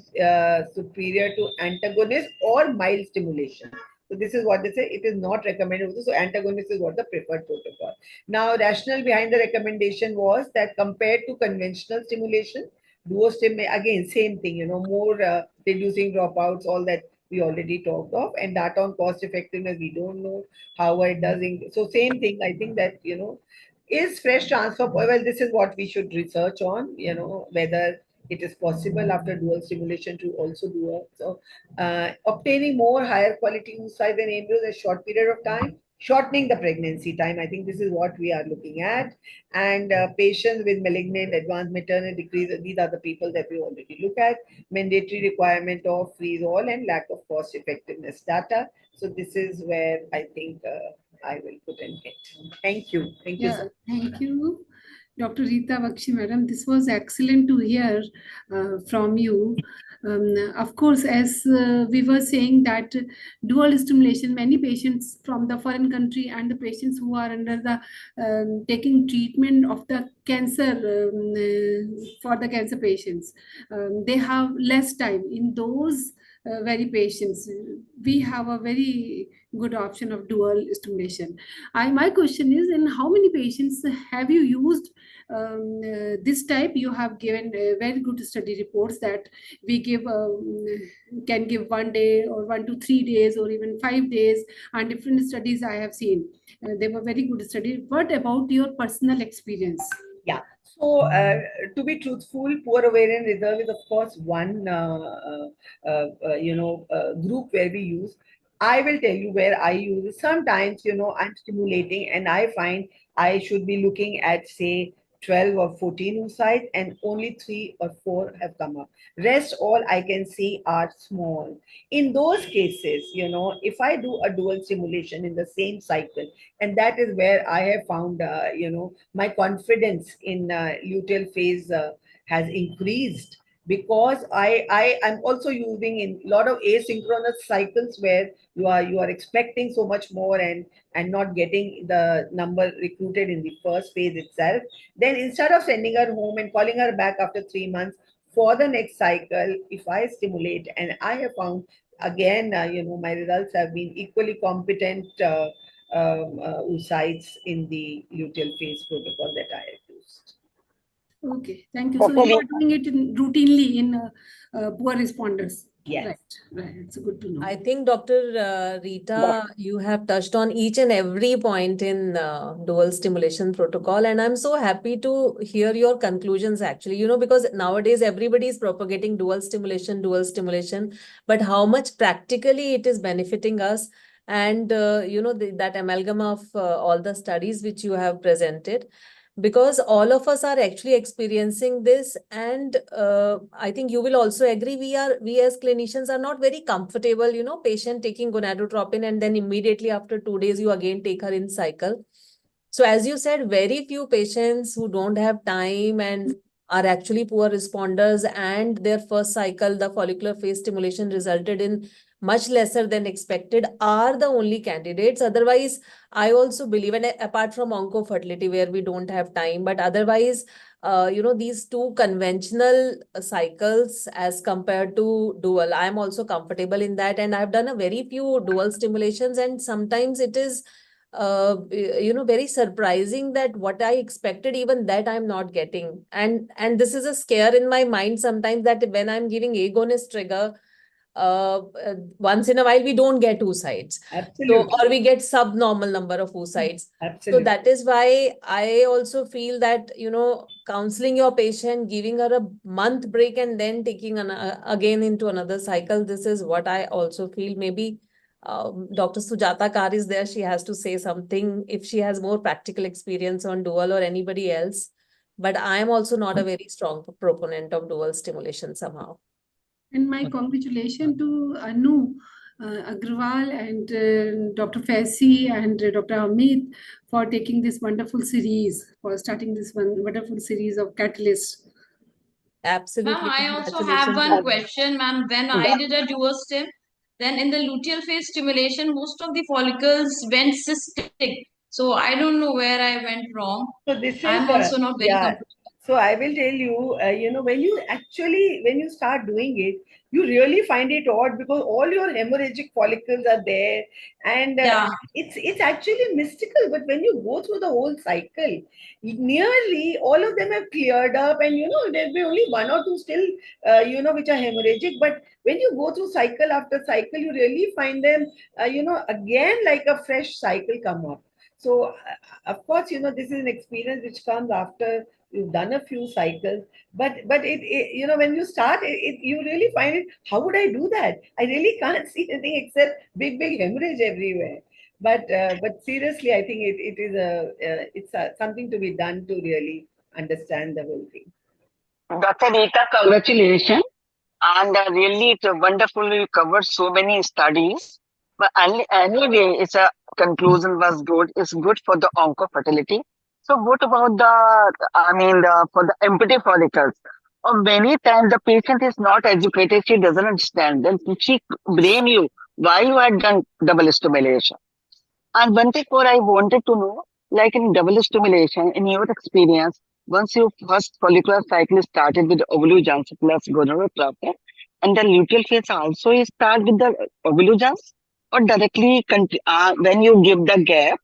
superior to antagonist or mild stimulation. So this is what they say. It is not recommended. So antagonist is what the preferred protocol. Now, rationale behind the recommendation was that compared to conventional stimulation, duo stim, again, same thing, more reducing dropouts, all that we already talked of, and data on cost effectiveness, we don't know how it does. So same thing, I think that, is fresh transfer, well, this is what we should research on, whether it is possible after dual stimulation to also do it. So obtaining more higher quality oocytes and embryos in a short period of time, shortening the pregnancy time. I think this is what we are looking at. And patients with malignant advanced maternal decrease, these are the people that we already look at. Mandatory requirement of freeze all and lack of cost effectiveness data. So this is where I think I will put an end. Thank you. Thank you, sir. Thank you, Dr. Rita Bakshi, madam. This was excellent to hear from you. Of course, as we were saying that dual stimulation, many patients from the foreign country and the patients who are under the taking treatment of the cancer for the cancer patients, they have less time. In those very patients, we have a very good option of dual stimulation. My question is, in how many patients have you used this type? You have given very good study reports that we give can give 1 day or 1 to 3 days or even 5 days, and different studies I have seen. They were very good studies. What about your personal experience? Yeah. So, to be truthful, poor ovarian reserve is of course one group where we use. I will tell you where I use it. Sometimes, I'm stimulating and I find I should be looking at, say, 12 or 14 oocytes, and only 3 or 4 have come up. Rest all I can see are small. In those cases, if I do a dual stimulation in the same cycle, and that is where I have found, my confidence in luteal phase has increased, because I'm also using in a lot of asynchronous cycles where you are expecting so much more and not getting the number recruited in the first phase itself. Then instead of sending her home and calling her back after 3 months for the next cycle, if I stimulate, and I have found again, my results have been equally competent oocytes in the luteal phase protocol that I have used. Okay, thank you. So you are doing it routinely in poor responders. Yes. Right. It's good to know. I think, Dr. Rita, you have touched on each and every point in dual stimulation protocol, and I'm so happy to hear your conclusions actually, because nowadays everybody is propagating dual stimulation, but how much practically it is benefiting us, and that amalgam of all the studies which you have presented, because all of us are actually experiencing this, and I think you will also agree, we as clinicians are not very comfortable, patient taking gonadotropin and then immediately after 2 days you again take her in cycle. So as you said, very few patients who don't have time and are actually poor responders, and their first cycle, the follicular phase stimulation resulted in much lesser than expected, are the only candidates. Otherwise, I also believe, and apart from oncofertility where we don't have time, but otherwise, these two conventional cycles as compared to dual, I'm also comfortable in that. And I've done a very few dual stimulations, and sometimes it is very surprising that what I expected, even that I'm not getting. And this is a scare in my mind sometimes, that when I'm giving agonist trigger, once in a while we don't get oocytes. Absolutely. So, or we get subnormal number of oocytes. Absolutely. So that is why I also feel that, counseling your patient, giving her a month break and then taking again into another cycle, this is what I also feel. Maybe Dr. Sujata Kar is there. She has to say something if she has more practical experience on dual, or anybody else. But I am also not a very strong proponent of dual stimulation somehow. And my congratulations to Anu Agrawal and Dr. Faisi and Dr. Amit for taking this wonderful series, for starting this wonderful series of Catalyst. Absolutely. Ma'am, I also have one question, ma'am. When I did a dual stim, then in the luteal phase stimulation, most of the follicles went cystic. So I don't know where I went wrong. So this is I'm also not very comfortable. So I will tell you, when you start doing it, you really find it odd because all your hemorrhagic follicles are there, and it's actually mystical. But when you go through the whole cycle, nearly all of them have cleared up, and there'll be only one or two still, which are hemorrhagic. But when you go through cycle after cycle, you really find them, again like a fresh cycle come up. So, of course, this is an experience which comes after you've done a few cycles. But when you start, you really find it. How would I do that? I really can't see anything except big hemorrhage everywhere. But seriously, I think it's something to be done to really understand the whole thing. Dr. Rita, congratulations. And really, it's wonderful. You covered so many studies. But anyway, it's a conclusion was good. It's good for the oncofertility. So what about for the empty follicles? Or many times the patient is not educated. She doesn't understand. Then she blame you. Why you had done double stimulation? And one thing more I wanted to know, like in double stimulation, in your experience, once your first follicular cycle is started with ovulogence plus gonadotropin, and the luteal phase also is start with the ovulogence, or directly when you give the gap,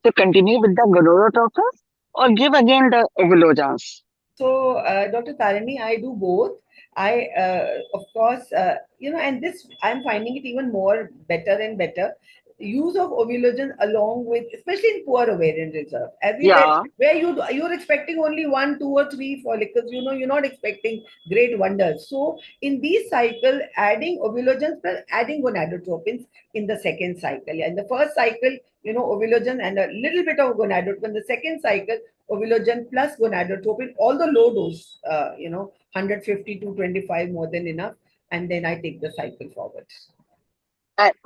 to continue with the gonadotropin, or give again the ovulogence? So, Dr. Tarini, I do both. Of course, and this, I'm finding it even more better and better. Use of ovulation along with, especially in poor ovarian reserve, as we said, where you're expecting only 1, 2, or 3 follicles, you're not expecting great wonders. So in these cycle, adding ovulation plus adding gonadotropins in the second cycle. In the first cycle, ovulation and a little bit of gonadotropin. The second cycle, ovulation plus gonadotropin, all the low dose, 150 to 25, more than enough, and then I take the cycle forward.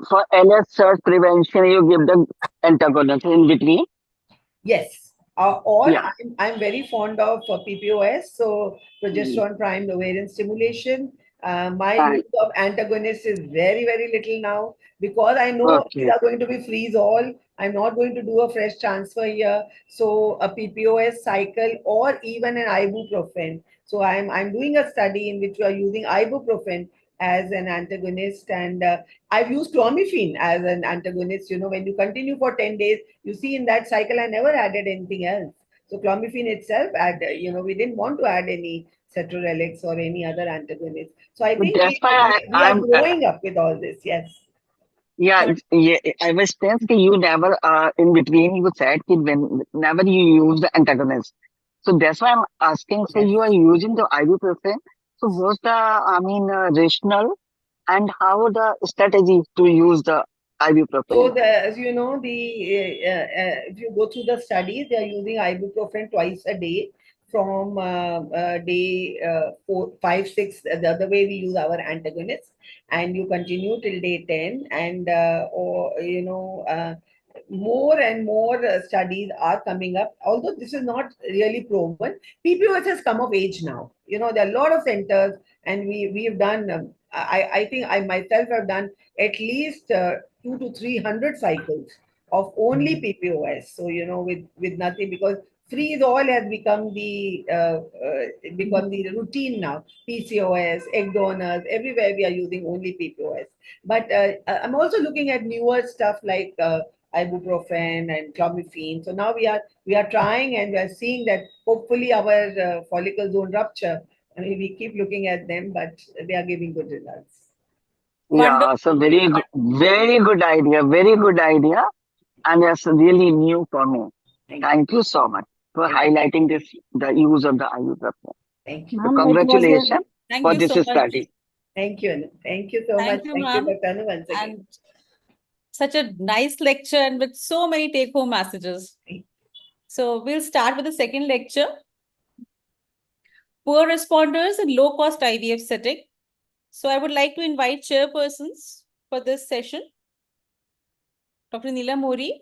For LS surge prevention, you give the antagonist in between? Yes. I'm very fond of PPOS, so progesterone primed ovarian stimulation. My use of antagonists is very, very little now because I know these are going to be freeze all. I'm not going to do a fresh transfer here. So a PPOS cycle or even an ibuprofen. So I'm doing a study in which we are using ibuprofen as an antagonist, and I've used clomiphene as an antagonist. When you continue for 10 days, you see in that cycle, I never added anything else. So clomiphene itself, we didn't want to add any cetrorelix or any other antagonist. So I So think that's why we are growing up with all this. Yes. Yeah, I was tense that you never, in between, you said that whenever you use the antagonist. So that's why I'm asking. So you are using the ibuprofen. So what's the, rationale and how the strategy to use the So ibuprofen? as you know, if you go through the studies, they are using ibuprofen twice a day from day 4, 5, 6, the other way we use our antagonists, and you continue till day 10, and more and more studies are coming up. Although this is not really proven, PPOS has come of age now. There are a lot of centers, and we've done. I think I myself have done at least 200 to 300 cycles of only PPOS. So with nothing, because freeze all has become the routine now. PCOS, egg donors, everywhere we are using only PPOS. But I'm also looking at newer stuff like ibuprofen and clomiphene. So now we are trying, and we are seeing that hopefully our follicles don't rupture. I mean, we keep looking at them, but they are giving good results. Yeah, so very good idea, very good idea. And it's really new for me. Thank you so much for highlighting the use of the ibuprofen. Thank you. So congratulations Thank for you this so much. study. Thank you, Anu. Thank you so much. Thank you, Thank you, ma'am. Dr. Anu, once again. And such a nice lecture and with so many take-home messages. So we'll start with the second lecture. Poor responders in low-cost IVF setting. So I would like to invite chairpersons for this session. Dr. Neela Mori.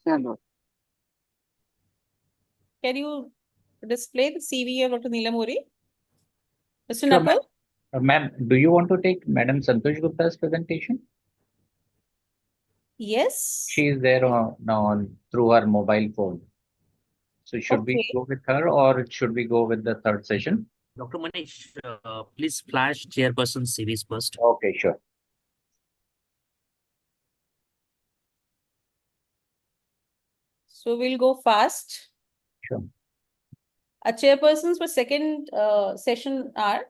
Hello. Can you display the CV of Dr. Neela Mori? Mr. Sure, Nakul? Ma'am, do you want to take Madam Santosh Gupta's presentation? Yes. She is there on through her mobile phone. So should we Okay. go with her or should we go with the third session? Dr. Manish, please flash chairperson series first. Okay, sure. So we'll go fast. Sure. Our chairpersons for second session are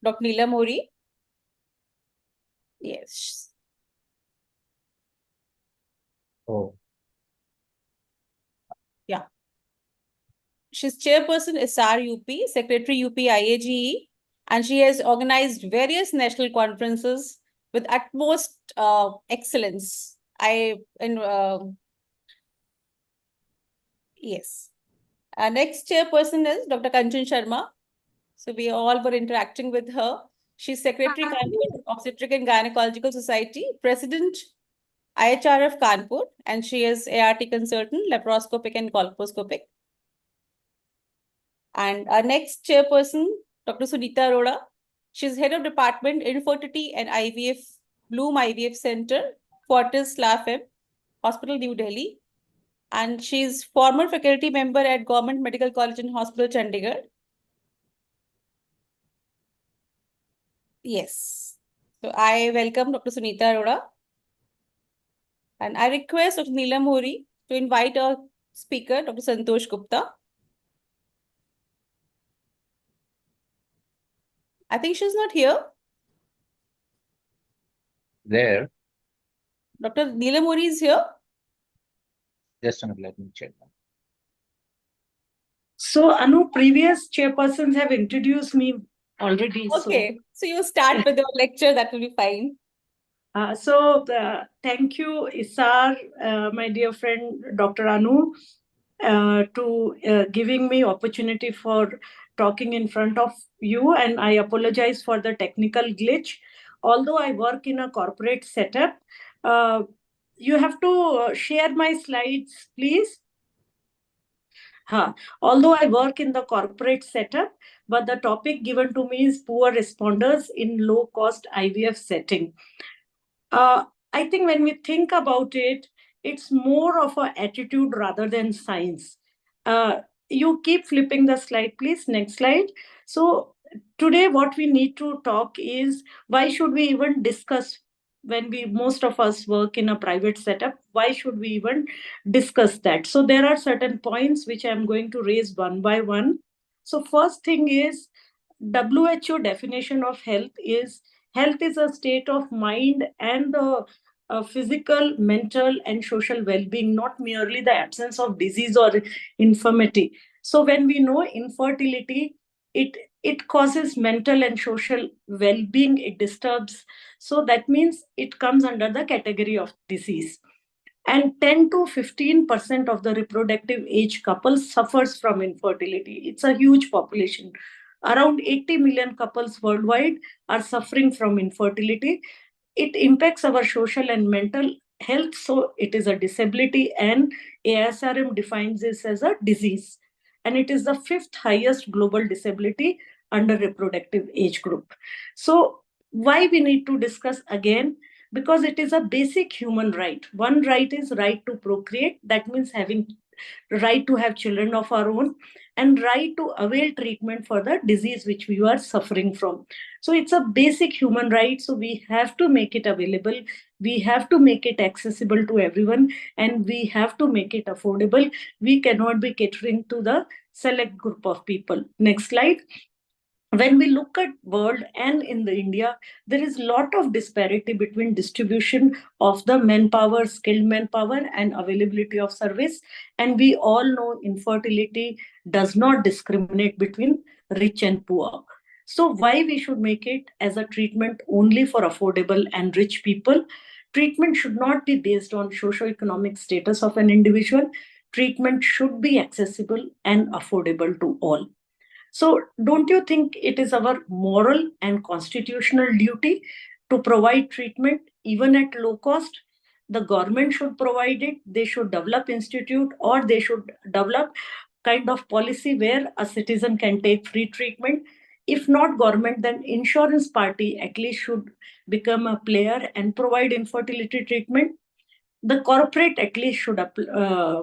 Dr. Neela Mori. Yes. Oh. Yeah. She's chairperson SR UP, secretary UP IAGE, and she has organized various national conferences with utmost excellence. Yes. Our next chairperson is Dr. Kanchan Sharma. So we all were interacting with her. She's Secretary Kanpur Obstetric and Gynecological Society, President IHRF Kanpur, and she is ART consultant, laparoscopic and colposcopic. And our next chairperson, Dr. Sunita Arora. She's head of department Infertility and IVF, Bloom IVF Center, Fortis LAFM, Hospital, New Delhi. And she's former faculty member at Government Medical College and Hospital, Chandigarh. Yes. So I welcome Dr. Sunita Arora. And I request Dr. Neela Mori to invite our speaker, Dr. Santosh Gupta. I think she's not here. There. Dr. Neela Mori is here. Just a minute, let me check. So, Anu, previous chairpersons have introduced me already. Okay, so you start with your lecture, that will be fine. Thank you, Isar, my dear friend, Dr. Anu, to giving me opportunity for talking in front of you. And I apologize for the technical glitch. Although I work in a corporate setup, you have to share my slides, please. Although I work in the corporate setup, but the topic given to me is poor responders in low-cost IVF setting. I think when we think about it, it's more of an attitude rather than science. You keep flipping the slide, please. Next slide. So today what we need to talk is why should we even discuss when most of us work in a private setup, why should we even discuss that? So there are certain points which I'm going to raise one by one. So first thing is, WHO definition of health is a state of mind and physical, mental, and social well-being, not merely the absence of disease or infirmity. So when we know infertility, it causes mental and social well-being, it disturbs. So that means it comes under the category of disease. And 10 to 15% of the reproductive age couples suffers from infertility. It's a huge population. Around 80 million couples worldwide are suffering from infertility. It impacts our social and mental health, so it is a disability, and ASRM defines this as a disease. And it is the 5th highest global disability under reproductive age group. So why we need to discuss again? Because it is a basic human right. One right is right to procreate. That means having right to have children of our own, and right to avail treatment for the disease which we are suffering from. So it's a basic human right. So we have to make it available. We have to make it accessible to everyone, and we have to make it affordable. We cannot be catering to the select group of people. Next slide. When we look at world and in the India, there is a lot of disparity between distribution of the manpower, skilled manpower, and availability of service. And we all know infertility does not discriminate between rich and poor. So why we should make it as a treatment only for affordable and rich people? Treatment should not be based on socio-economic status of an individual. Treatment should be accessible and affordable to all. So don't you think it is our moral and constitutional duty to provide treatment even at low cost? The government should provide it. They should develop institute, or they should develop kind of policy where a citizen can take free treatment. If not government, then insurance party at least should become a player and provide infertility treatment. The corporate at least should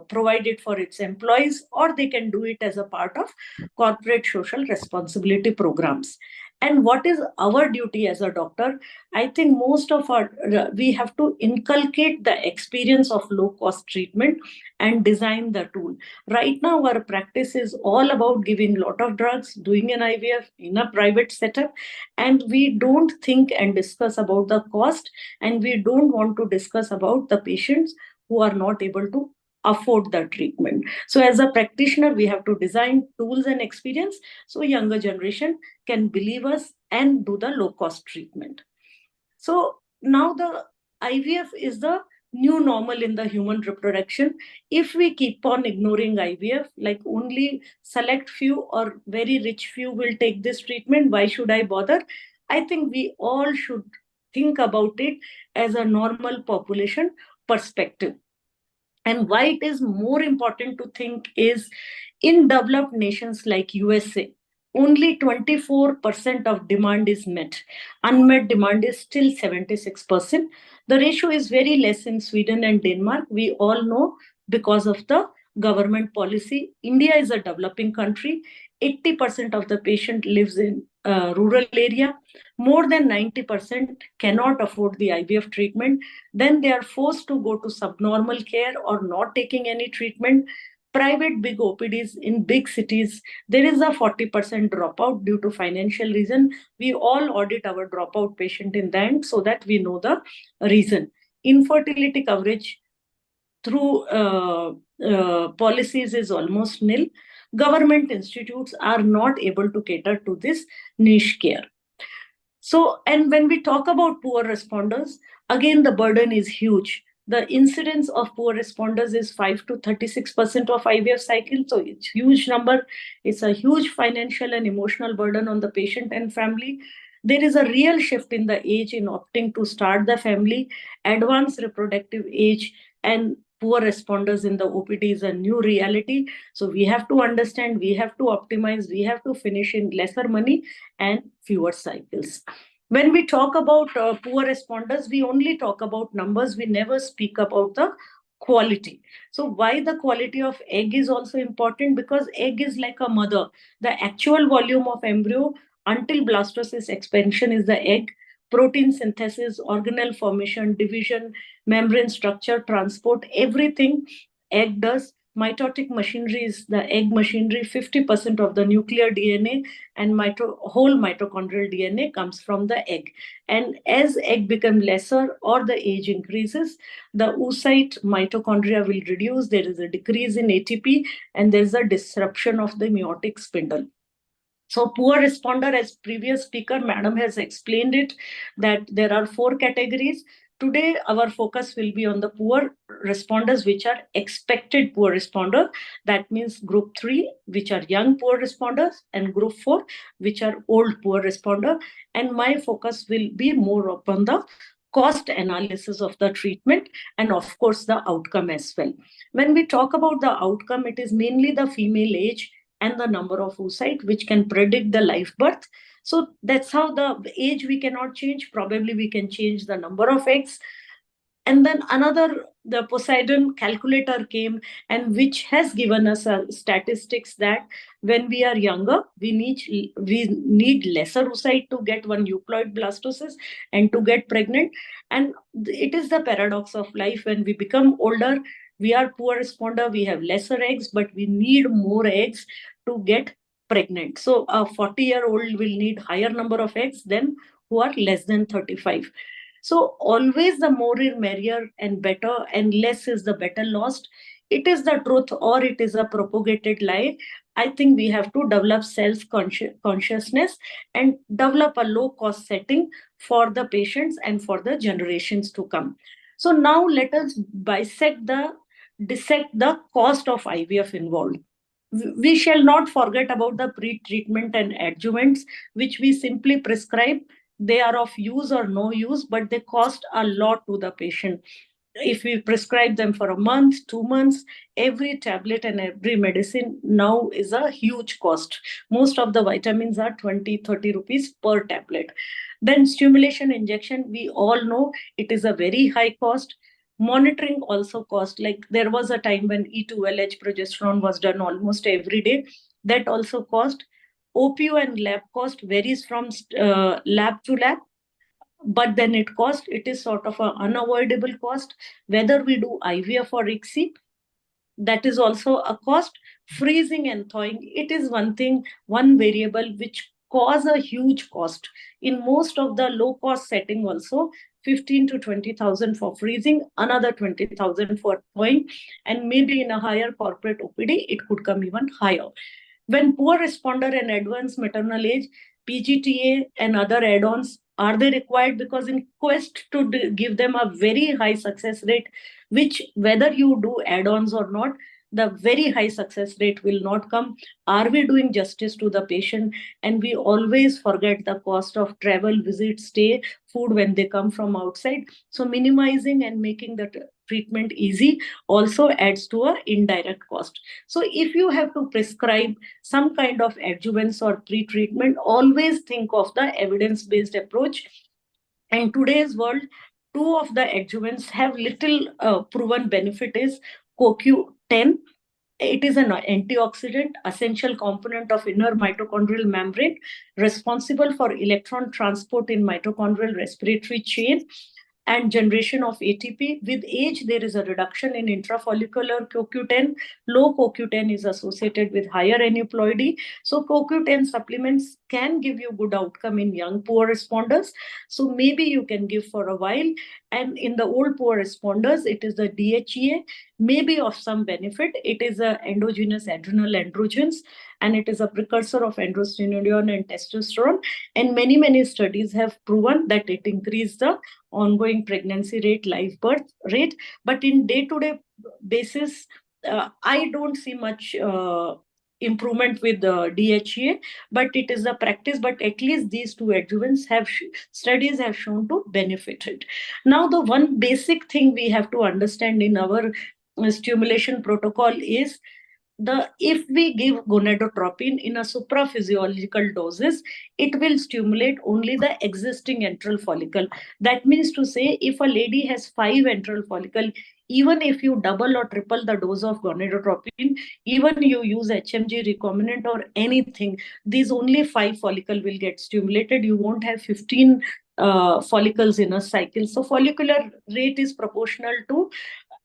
provide it for its employees, or they can do it as a part of corporate social responsibility programs. And what is our duty as a doctor? I think most of our we have to inculcate the experience of low cost treatment and design the tool. Right now our practice is all about giving lot of drugs, doing an IVF in a private setup, and we don't think and discuss about the cost, and we don't want to discuss about the patients who are not able to afford the treatment. So as a practitioner, we have to design tools and experience so younger generation can believe us and do the low cost treatment. So now the IVF is the new normal in the human reproduction. If we keep on ignoring IVF, like only select few or very rich few will take this treatment, why should I bother? I think we all should think about it as a normal population perspective. And why it is more important to think is, in developed nations like USA, only 24% of demand is met. Unmet demand is still 76%. The ratio is very less in Sweden and Denmark. We all know because of the government policy. India is a developing country. 80% of the patient lives in rural area. More than 90% cannot afford the IVF treatment. Then they are forced to go to subnormal care or not taking any treatment. Private big OPDs in big cities, there is a 40% dropout due to financial reason. We all audit our dropout patient in the end so that we know the reason. Infertility coverage through policies is almost nil. Government institutes are not able to cater to this niche care. So, and when we talk about poor responders, again, the burden is huge. The incidence of poor responders is 5 to 36% of IVF cycle. So it's huge number. It's a huge financial and emotional burden on the patient and family. There is a real shift in the age in opting to start the family. Advanced reproductive age and poor responders in the OPD is a new reality. So we have to understand, we have to optimize, we have to finish in lesser money and fewer cycles. When we talk about poor responders, we only talk about numbers. We never speak about the quality. So why the quality of egg is also important? Because egg is like a mother. The actual volume of embryo until blastocyst expansion is the egg. protein synthesis, organelle formation, division, membrane structure, transport, everything egg does. Mitotic machinery is the egg machinery. 50% of the nuclear DNA and whole mitochondrial DNA comes from the egg. And as egg become lesser or the age increases, the oocyte mitochondria will reduce. There is a decrease in ATP and there is a disruption of the meiotic spindle. So poor responder, as previous speaker, madam has explained it, that there are 4 categories. Today, our focus will be on the poor responders, which are expected poor responder. That means group 3, which are young poor responders, and group 4, which are old poor responder. And my focus will be more upon the cost analysis of the treatment and of course the outcome as well. When we talk about the outcome, it is mainly the female age and the number of oocyte, which can predict the live birth. So that's how the age we cannot change. Probably we can change the number of eggs. And then the Poseidon calculator came, and which has given us statistics that when we are younger, we need lesser oocyte to get one euploid blastocyst and to get pregnant. And it is the paradox of life. When we become older, we are poor responder, we have lesser eggs, but we need more eggs to get pregnant. So a 40-year-old will need higher number of eggs than who are less than 35. So always the more is merrier and better, and less is the better lost. It is the truth or it is a propagated lie. I think we have to develop self-consciousness and develop a low-cost setting for the patients and for the generations to come. So now let us dissect the cost of IVF involved. We shall not forget about the pre-treatment and adjuvants, which we simply prescribe. They are of use or no use, but they cost a lot to the patient. If we prescribe them for a month, 2 months, every tablet and every medicine now is a huge cost. Most of the vitamins are 20-30 rupees per tablet. Then stimulation injection, we all know it is a very high cost. Monitoring also cost. Like there was a time when E2LH progesterone was done almost every day. That also cost. OPO and lab cost varies from lab to lab, but then it is sort of an unavoidable cost. Whether we do IVF or ICSI, that is also a cost. Freezing and thawing, it is one thing, one variable which cause a huge cost. In most of the low cost setting also, 15 to 20,000 for freezing, another 20,000 for thawing, and maybe in a higher corporate OPD, it could come even higher. When poor responder and advanced maternal age, PGTA and other add-ons, are they required? Because in quest to give them a very high success rate, which whether you do add-ons or not, the very high success rate will not come. Are we doing justice to the patient? And we always forget the cost of travel, visit, stay, food when they come from outside. So minimizing and making the treatment easy also adds to an indirect cost. So if you have to prescribe some kind of adjuvants or pre-treatment, always think of the evidence-based approach. In today's world, 2 of the adjuvants have little proven benefit is CoQ10. It is an antioxidant, essential component of inner mitochondrial membrane, responsible for electron transport in mitochondrial respiratory chain and generation of ATP. With age, there is a reduction in intrafollicular CoQ10. Low CoQ10 is associated with higher aneuploidy. So CoQ10 supplements can give you good outcome in young poor responders. So maybe you can give for a while. And in the old poor responders, it is the DHEA, maybe of some benefit. It is a endogenous adrenal androgens, and it is a precursor of androstenedione and testosterone. And many studies have proven that it increases the ongoing pregnancy rate, live birth rate. But in day-to-day basis, I don't see much improvement with the DHEA, but it is a practice. But at least these 2 adjuvants studies have shown to benefit it. Now, the one basic thing we have to understand in our stimulation protocol is if we give gonadotropin in a supraphysiological doses, it will stimulate only the existing antral follicle. That means to say, if a lady has 5 antral follicle, even if you double or triple the dose of gonadotropin, even you use HMG recombinant or anything, these only 5 follicle will get stimulated. You won't have 15 follicles in a cycle. So follicular rate is proportional to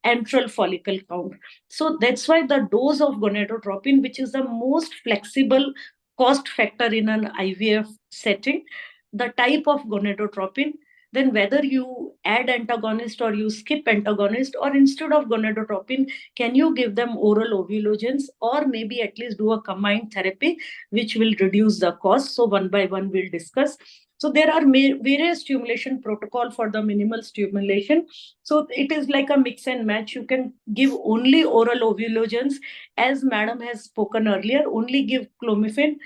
antral follicle count. So that's why the dose of gonadotropin, which is the most flexible cost factor in an IVF setting, the type of gonadotropin, then whether you add antagonist or you skip antagonist, or instead of gonadotropin, can you give them oral ovulogens, or maybe at least do a combined therapy, which will reduce the cost. So one by one we'll discuss. So there are various stimulation protocol for the minimal stimulation. So it is like a mix and match. You can give only oral ovulogens, as madam has spoken earlier, only give clomiphene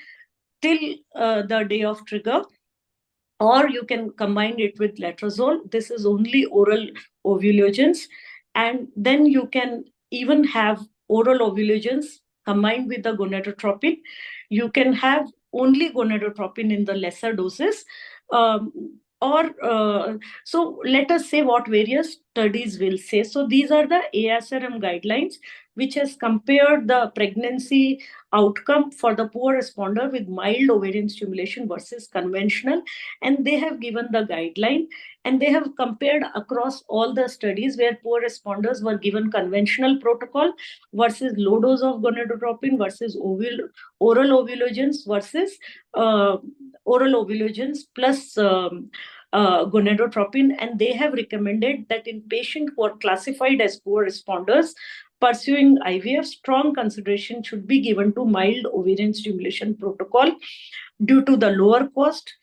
till the day of trigger, or you can combine it with letrozole. This is only oral ovulogens. And then you can even have oral ovulogens combined with the gonadotropin. You can have only gonadotropin in the lesser doses. So let us say what various studies will say. So these are the ASRM guidelines, which has compared the pregnancy outcome for the poor responder with mild ovarian stimulation versus conventional. And they have given the guideline, and they have compared across all the studies where poor responders were given conventional protocol versus low dose of gonadotropin versus oral ovulogens versus oral ovulogens plus gonadotropin. And they have recommended that in patients who are classified as poor responders pursuing IVF, strong consideration should be given to mild ovarian stimulation protocol due to the lower cost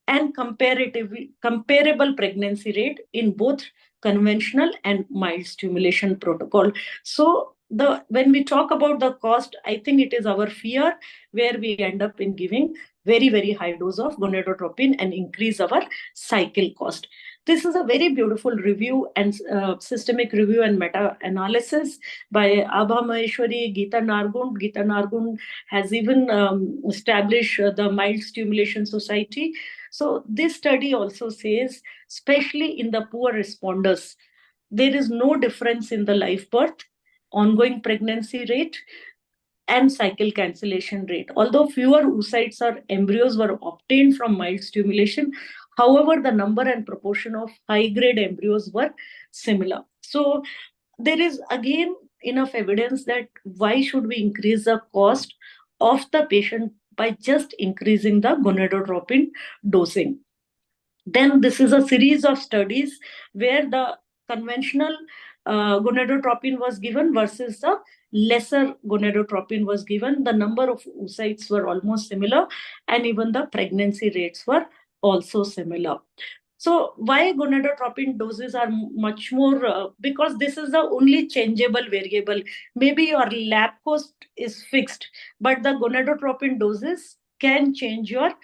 and comparable pregnancy rate in both conventional and mild stimulation protocol. So when we talk about the cost, I think it is our fear where we end up in giving very, very high dose of gonadotropin and increase our cycle cost. This is a very beautiful review and systemic review and meta-analysis by Abha Maheshwari, Geeta Nargund. Geeta Nargund has even established the Mild Stimulation Society. So this study also says, especially in the poor responders, there is no difference in the live birth, ongoing pregnancy rate, and cycle cancellation rate. Although fewer oocytes or embryos were obtained from mild stimulation, however, the number and proportion of high-grade embryos were similar. So there is again enough evidence that why should we increase the cost of the patient by just increasing the gonadotropin dosing. Then this is a series of studies where the conventional gonadotropin was given versus the lesser gonadotropin was given. The number of oocytes were almost similar, and even the pregnancy rates were also similar. So why gonadotropin doses are much more? Because this is the only changeable variable. Maybe your lab cost is fixed, but the gonadotropin doses can change your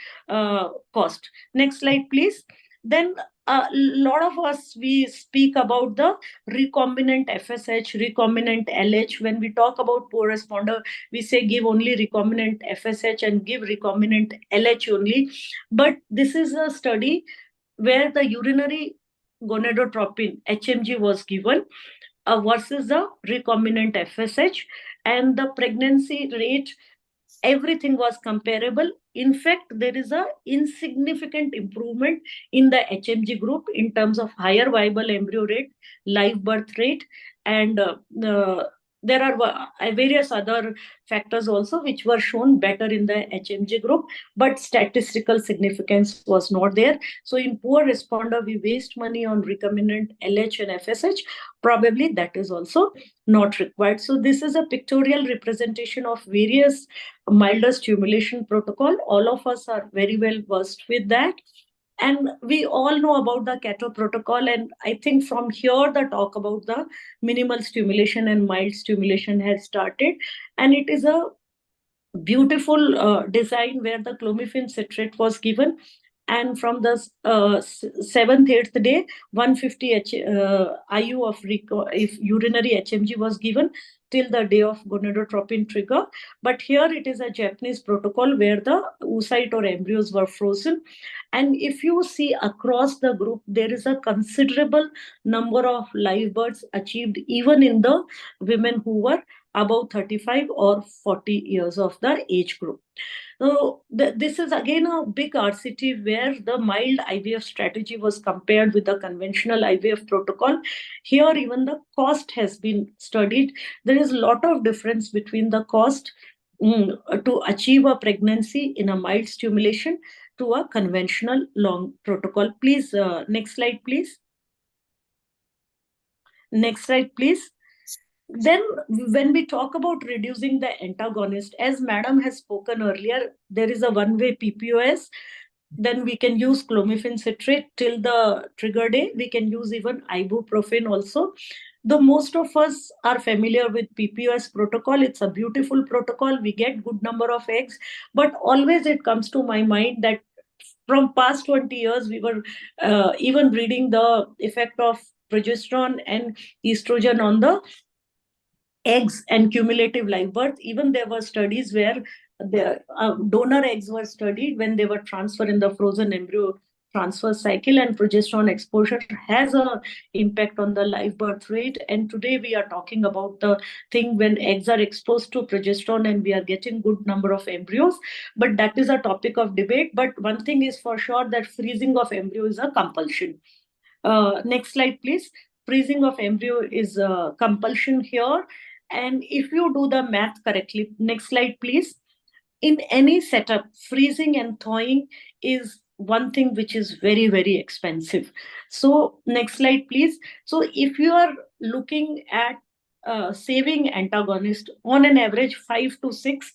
cost. Next slide, please. Then a lot of us, we speak about the recombinant FSH, recombinant LH. When we talk about poor responder, we say give only recombinant FSH and give recombinant LH only. But this is a study where the urinary gonadotropin, HMG, was given versus the recombinant FSH, and the pregnancy rate, everything was comparable. In fact, there is a insignificant improvement in the HMG group in terms of higher viable embryo rate, live birth rate, and there are various other factors also which were shown better in the HMG group, but statistical significance was not there. So in poor responder, we waste money on recombinant LH and FSH. Probably that is also not required. So this is a pictorial representation of various milder stimulation protocol. All of us are very well versed with that. And we all know about the Cato protocol. And I think from here, the talk about the minimal stimulation and mild stimulation has started. And it is a beautiful design where the clomiphene citrate was given. And from the 7th, 8th day, 150 IU of urinary HMG was given till the day of gonadotropin trigger. But here it is a Japanese protocol where the oocyte or embryos were frozen. And if you see across the group, there is a considerable number of live births achieved even in the women who were above 35 or 40 years of the age group. So this is again a big RCT where the mild IVF strategy was compared with the conventional IVF protocol. Here, even the cost has been studied. There is a lot of difference between the cost to achieve a pregnancy in a mild stimulation to a conventional long protocol. Please, next slide, please. Next slide, please. Then when we talk about reducing the antagonist, as madam has spoken earlier, there is a one-way PPOS. Then we can use clomiphene citrate till the trigger day. We can use even ibuprofen also. The most of us are familiar with PPOS protocol. It's a beautiful protocol. We get good number of eggs, but always it comes to my mind that from past 20 years, we were even reading the effect of progesterone and estrogen on the eggs and cumulative live birth. Even there were studies where the donor eggs were studied when they were transferred in the frozen embryo transfer cycle, and progesterone exposure has a impact on the live birth rate. And today we are talking about the thing when eggs are exposed to progesterone and we are getting good number of embryos, but that is a topic of debate. But one thing is for sure, that freezing of embryo is a compulsion. Next slide, please. Freezing of embryo is a compulsion here. And if you do the math correctly, next slide, please. In any setup, freezing and thawing is one thing which is very, very expensive. So next slide, please. So if you are looking at saving antagonist, on an average 5 to 6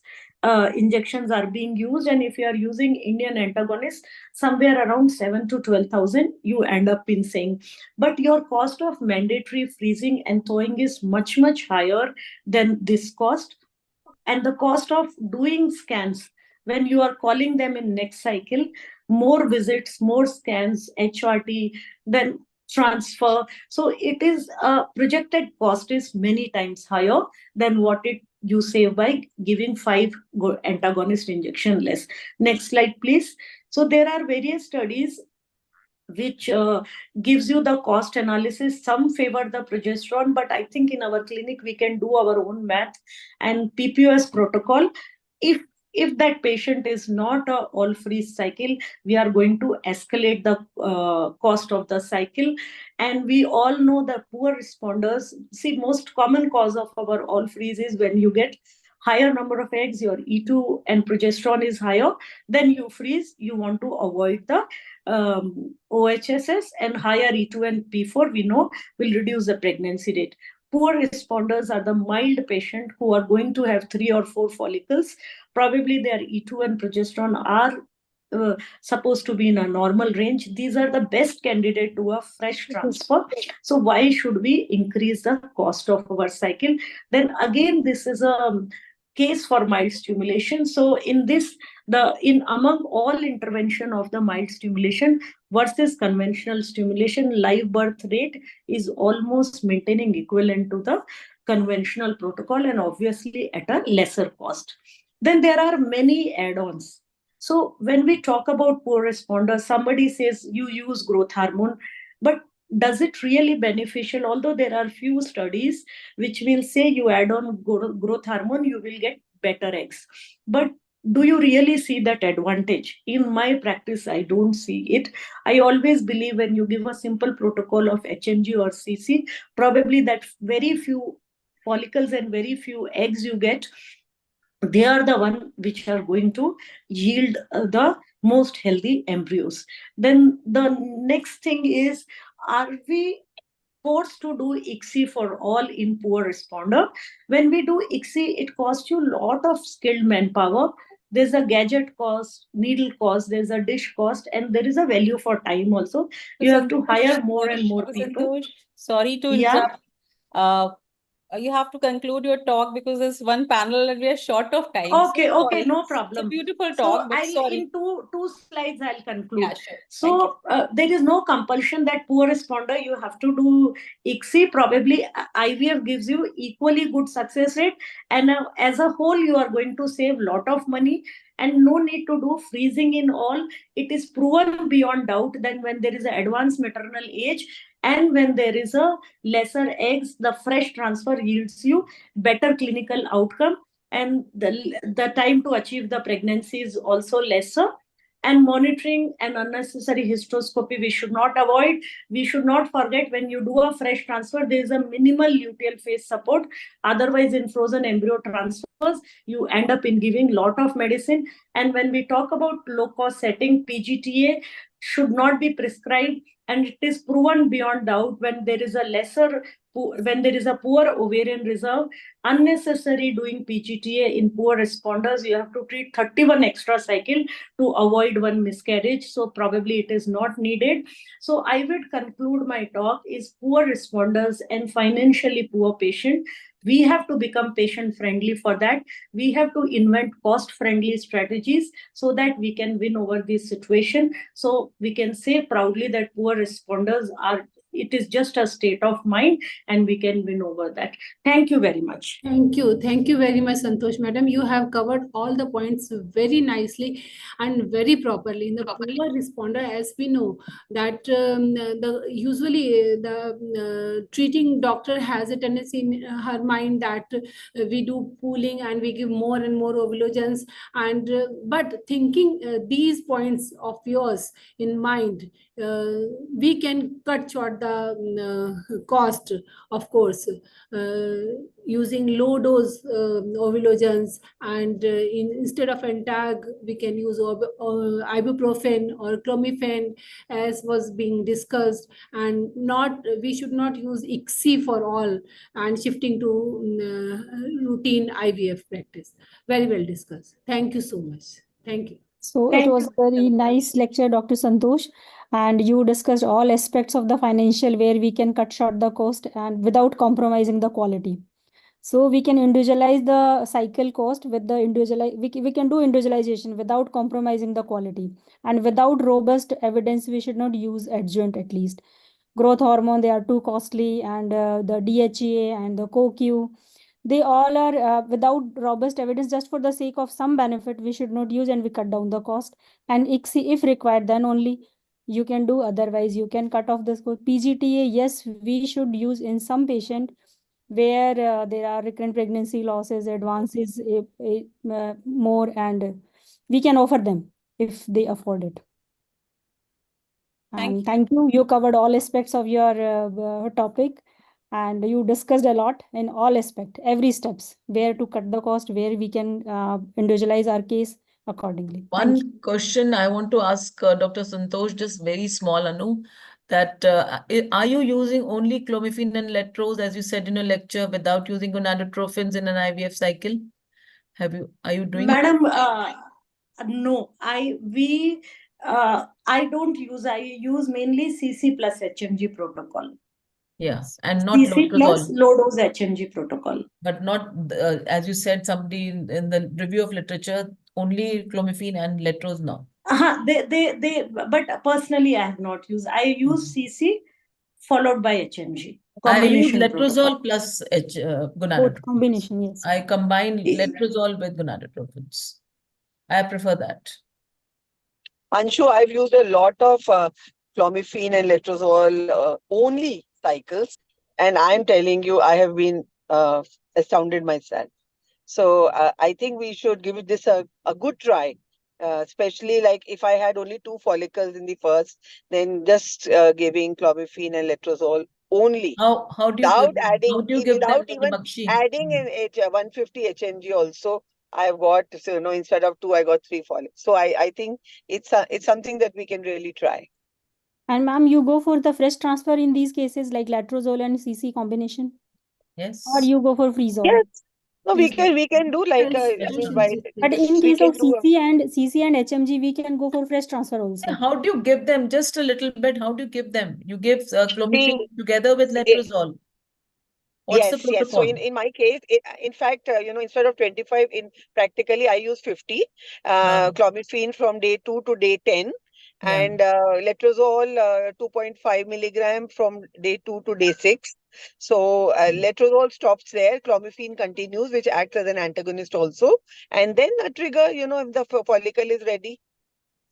injections are being used, and if you are using Indian antagonist, somewhere around 7 to 12,000 you end up in saying. But your cost of mandatory freezing and thawing is much, much higher than this cost. And the cost of doing scans, when you are calling them in next cycle, more visits, more scans, HRT, then transfer. So it is projected cost is many times higher than what it you save by giving 5 antagonist injection less. Next slide, please. So there are various studies which gives you the cost analysis. Some favor the progesterone, but I think in our clinic we can do our own math and PPOS protocol. If that patient is not a all freeze cycle, we are going to escalate the cost of the cycle. And we all know that poor responders, see, most common cause of our all freeze is when you get higher number of eggs, your E2 and progesterone is higher, then you freeze. You want to avoid the OHSS, and higher E2 and P4 we know will reduce the pregnancy rate. Poor responders are the mild patient who are going to have 3 or 4 follicles. Probably their E2 and progesterone are supposed to be in a normal range. These are the best candidate to a fresh transfer. So why should we increase the cost of our cycle? Then again, this is a case for mild stimulation. So in this, among all intervention of the mild stimulation versus conventional stimulation, live birth rate is almost maintaining equivalent to the conventional protocol, and obviously at a lesser cost. Then there are many add-ons. So when we talk about poor responders, somebody says you use growth hormone, but does it really beneficial? Although there are few studies which will say you add on growth hormone, you will get better eggs. But do you really see that advantage? In my practice, I don't see it. I always believe when you give a simple protocol of HMG or CC, probably that very few follicles and very few eggs you get, they are the one which are going to yield the most healthy embryos. Then the next thing is, are we forced to do ICSI for all in poor responder? When we do ICSI, it costs you a lot of skilled manpower. There's a gadget cost, needle cost, there's a dish cost, and there is a value for time also. You have to hire more and more people. Sorry to interrupt. You have to conclude your talk because there's one panel and we are short of time. Okay, So okay, sorry. no problem. It's a beautiful talk, but sorry. In two slides, I'll conclude. Yeah, sure. So there is no compulsion that poor responder, you have to do ICSI. Probably IVF gives you equally good success rate. And as a whole, you are going to save a lot of money. and no need to do freezing in all. It is proven beyond doubt that when there is an advanced maternal age and when there is a lesser eggs, the fresh transfer yields you better clinical outcome, and the time to achieve the pregnancy is also lesser. And monitoring and unnecessary hysteroscopy we should not avoid. We should not forget, when you do a fresh transfer, there is a minimal luteal phase support. Otherwise, in frozen embryo transfers, you end up in giving lot of medicine. And when we talk about low cost setting, PGTA should not be prescribed, and it is proven beyond doubt when there is a poor ovarian reserve, unnecessary doing PGTA in poor responders, you have to treat 31 extra cycle to avoid one miscarriage. So probably it is not needed. So I would conclude my talk is poor responders and financially poor patient. We have to become patient friendly. For that, we have to invent cost friendly strategies so that we can win over this situation. So we can say proudly that poor responders are, it is just a state of mind, and we can win over that. Thank you very much. Thank you. Thank you very much, Santosh Madam. You have covered all the points very nicely and very properly. In the poor responder, as we know, that usually the treating doctor has a tendency in her mind that we do pooling and we give more and more ovulations. And but thinking these points of yours in mind, we can cut short the cost, of course, using low dose ovulagens, and instead of Antag, we can use ibuprofen or clomiphene, as was being discussed, and we should not use ICSI for all, and shifting to routine IVF practice. Very well discussed. Thank you so much. Thank you. So it was a very nice lecture, Dr. Santosh, and you discussed all aspects of the financial where we can cut short the cost and without compromising the quality. So we can individualize the cycle cost with the we can do individualization without compromising the quality, and without robust evidence we should not use adjuvant. At least growth hormone, they are too costly, and the DHEA and the CoQ, they all are without robust evidence. Just for the sake of some benefit we should not use, and we cut down the cost. And ICSI, if required, then only you can do, otherwise you can cut off this cost. PGTA, yes, we should use in some patient where there are recurrent pregnancy losses, advances more, and we can offer them if they afford it. And thank you. You covered all aspects of your topic, and you discussed a lot in all aspects, every steps, where to cut the cost, where we can individualize our case accordingly. One question I want to ask Dr. Santosh, just very small, Anu, that are you using only clomiphene and letrose, as you said in a lecture, without using gonadotrophins in an IVF cycle? Are you doing Madam, no, I don't use, I use mainly CC plus HMG protocol. Yes, and not CC plus letrozole. low dose HMG protocol. But not, as you said, somebody in the review of literature, only clomiphene and letrose now. But personally, I have not used. I use CC followed by HMG. I use Combination protocol. letrozole plus Both gonadotrophins. combination, yes. I combine letrozole with gonadotrophins. I prefer that. Anshu, I've used a lot of clomiphene and letrozole only cycles, and I'm telling you, I have been astounded myself. So I think we should give this a good try, especially like if I had only 2 follicles in the first, then just giving clomiphene and letrozole only. How do you without give, adding, how do you give without them, even Bakshi? adding an 150 HMG also. I've got, so instead of 2, I got 3 follicles. So I think it's something that we can really try. And ma'am, you go for the fresh transfer in these cases, like letrozole and CC combination? Yes. Or you go for freeze-all? Yes. No, we can do like But in we case can of do CC and HMG, we can go for fresh transfer also. How do you give them? Just a little bit. How do you give them? You give clomiphene together with it- letrozole. What's the Yes, yes. So protocol? in my case, in fact, instead of 25, in practically I use 50 clomiphene from day 2 to day 10, and letrozole 2.5 milligram from day 2 to day 6. So letrozole stops there, clomiphene continues, which acts as an antagonist also, and then a trigger, if the follicle is ready.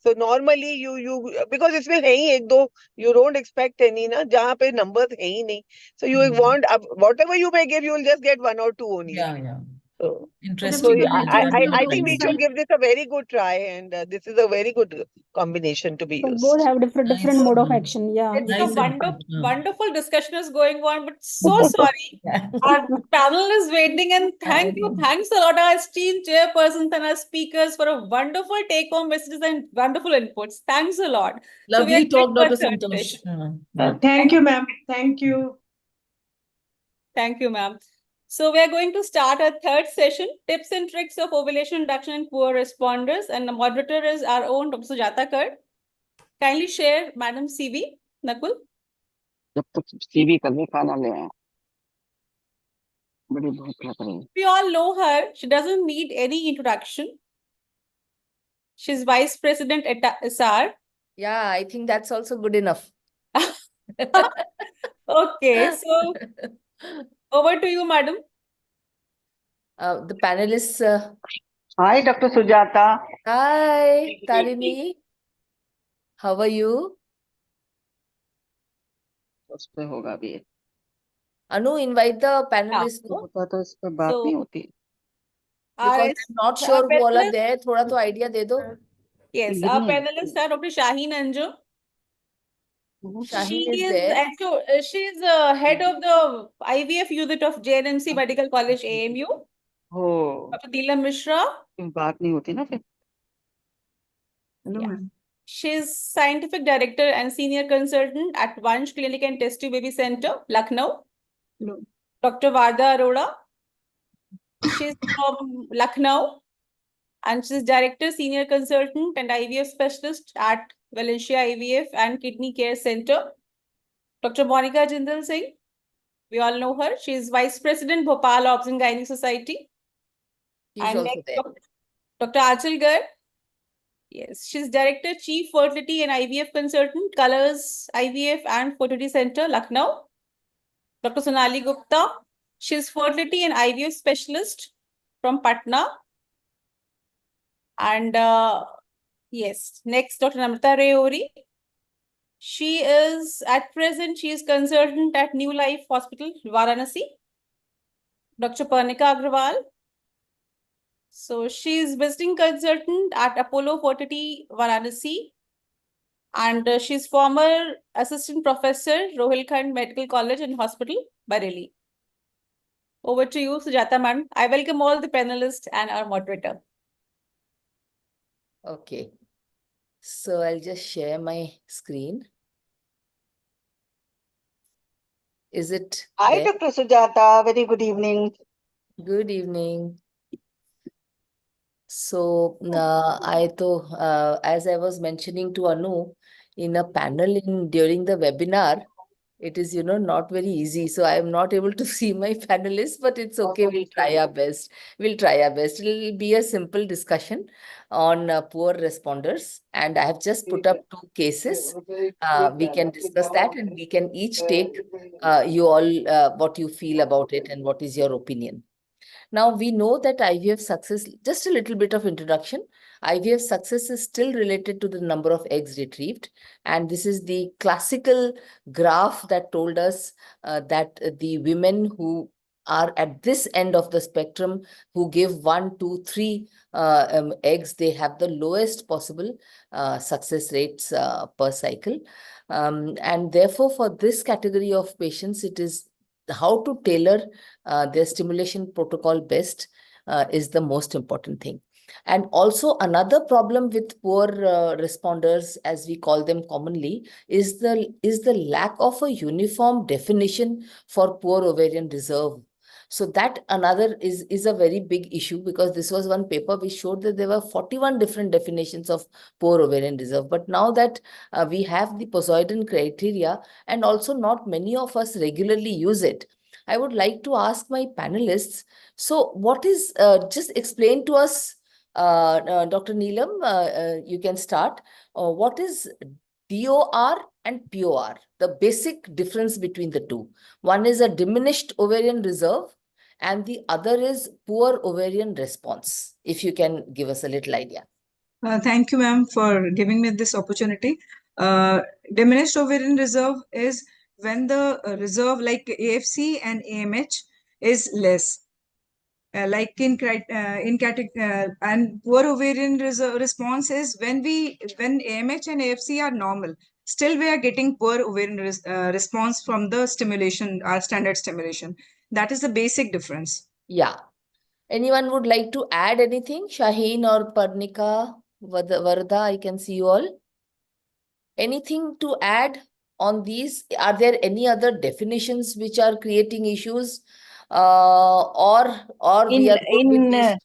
So normally you because इसमें है ही एक दो, you don't expect any ना, जहाँ पे numbers है ही नहीं, so you want whatever you may give, you will just get 1 or 2 only. Yeah. So, Interesting. I think we should give this a very good try, and this is a very good combination to be But used. both have different mode of action. Yeah. It's Nice a and wonderful discussion is going on, but so sorry. Our panel is waiting, and thanks a lot, our esteemed chairpersons and our speakers for a wonderful take-home messages and wonderful inputs. Thanks a lot. So we are Lovely talk, going for Dr. third Santosh. session. Thank you, ma'am. Thank you. Thank you, ma'am. So we are going to start our third session, tips and tricks of ovulation reduction in poor responders, and the moderator is our own Dr. Sujata Kar. Kindly share, Madam CV, Nakul. जब तक CV करने खाना ले आए बड़ी भूख लग रही है We all know her. She doesn't need any introduction. She's Vice President at SR. Yeah, I think that's also good enough. Okay, so over to you, madam. The panelists. Hi, Dr. Sujata. Hi, Tarini. How are you? उस पे होगा भी एक Anu, invite the panelists. No? होता तो इस पे बात नहीं होती Because I'm not sure who all are there. थोड़ा तो idea दे दो. Yes, our panelists are Dr. Shaheen Anju. Shaheen is there. She's head of the IVF unit of JNMC Medical College AMU. हो Dr. Deelam Mishra. बात नहीं होती ना फिर hello ma'am She's scientific director and senior consultant at Vansh Clinic and Test Tube Baby Center, Lucknow. Hello Dr. Varda Arora. She's from Lucknow and she's director, senior consultant and IVF specialist at Valencia IVF and Kidney Care Center. Dr. Monica Jindal Singh. We all know her. She's vice president, Bhopal Obs and Gynae Society. She's and also next, there. Dr. Achal Garg. Yes, she's Director, Chief Fertility and IVF Consultant, Colors IVF and Fertility Center, Lucknow. Dr. Sonali Gupta. She's Fertility and IVF Specialist from Patna. And yes, next, Dr. Namrata Reori. She is, at present, she is consultant at New Life Hospital, Varanasi. Dr. Parnika Agrawal. So she is visiting consultant at Apollo Fertility, Varanasi. And she's former assistant professor, Rohilkhand Medical College and Hospital, Bareilly. Over to you, Sujata ma'am. I welcome all the panelists and our moderator. Okay. So I'll just share my screen. Is it Hi, there? Dr. Sujata. Very good evening. Good evening. So, as I was mentioning to Anu, in a panel during the webinar, it is, not very easy. So I am not able to see my panelists, but it's okay. We'll try our best. We'll try our best. It'll be a simple discussion on poor responders. And I have just put up 2 cases. We can discuss that and we can each take you all what you feel about it and what is your opinion. Now, we know that IVF success, just a little bit of introduction, IVF success is still related to the number of eggs retrieved. And this is the classical graph that told us that the women who are at this end of the spectrum, who give 1, 2, 3 eggs, they have the lowest possible success rates per cycle. And therefore, for this category of patients, it is how to tailor their stimulation protocol best is the most important thing. And also another problem with poor responders, as we call them commonly, is the lack of a uniform definition for poor ovarian reserve. So that another is a very big issue, because this was one paper which showed that there were 41 different definitions of poor ovarian reserve. But now that we have the Poseidon criteria, and also not many of us regularly use it, I would like to ask my panelists, so what is, just explain to us Dr. Neelam, you can start. What is DOR and POR? The basic difference between the two. One is a diminished ovarian reserve and the other is poor ovarian response. If you can give us a little idea. Thank you, ma'am, for giving me this opportunity. Diminished ovarian reserve is when the reserve like AFC and AMH is less. Like in and poor ovarian response is when AMH and AFC are normal, still we are getting poor ovarian response from the stimulation, our standard stimulation. That is the basic difference. Yeah. Anyone would like to add anything? Shaheen or Parnika, Varda, I can see you all. Anything to add on these? Are there any other definitions which are creating issues? Or we are good with these?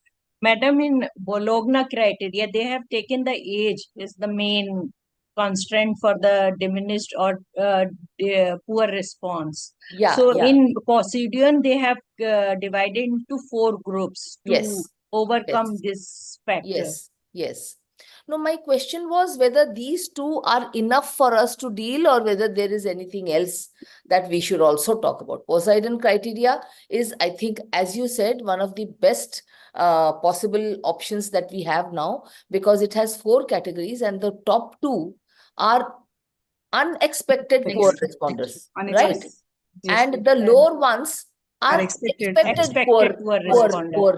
Madam, in Bologna criteria, they have taken the age is the main constraint for the diminished or poor response. Yeah, So yeah. in Poseidon, they have divided into 4 groups to Yes. overcome Yes. this factor. Yes, yes. No, my question was whether these two are enough for us to deal or whether there is anything else that we should also talk about. Poseidon criteria is, I think, as you said, one of the best possible options that we have now because it has 4 categories and the top 2 are unexpected poor responders, right? Yes. And the lower ones are expected poor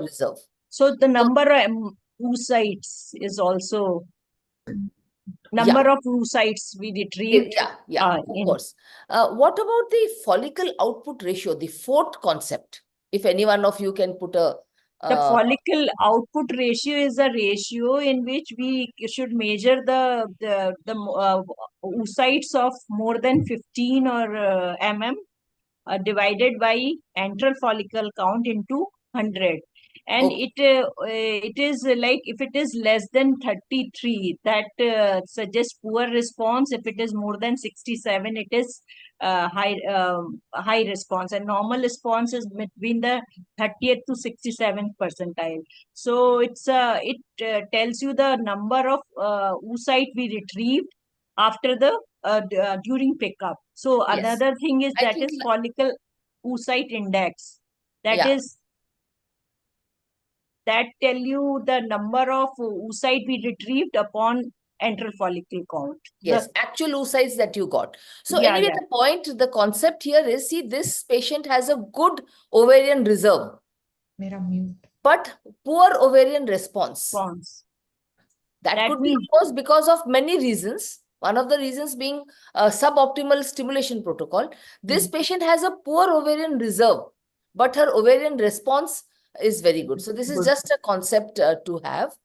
reserve. So the number of oocytes is also number of oocytes we retrieved. Yeah, of course. What about the follicle output ratio, the 4th concept? If any one of you can put a the follicle output ratio is a ratio in which we should measure the oocytes of more than 15 or divided by antral follicle count into 100. And it is like if it is less than 33, that suggests poor response. If it is more than 67, it is high response, and normal response is between the 30th to 67th percentile. So it tells you the number of oocyte we retrieved after the during pickup. So another thing is that is follicle oocyte index. That tell you the number of oocyte we retrieved upon antral follicle count. Yes, actual oocytes that you got. So anyway, the point, the concept here is, see, this patient has a good ovarian reserve, but poor ovarian response. That could be, of course, because of many reasons. One of the reasons being suboptimal stimulation protocol. This patient has a poor ovarian reserve, but her ovarian response is very good. So this is just a concept to have.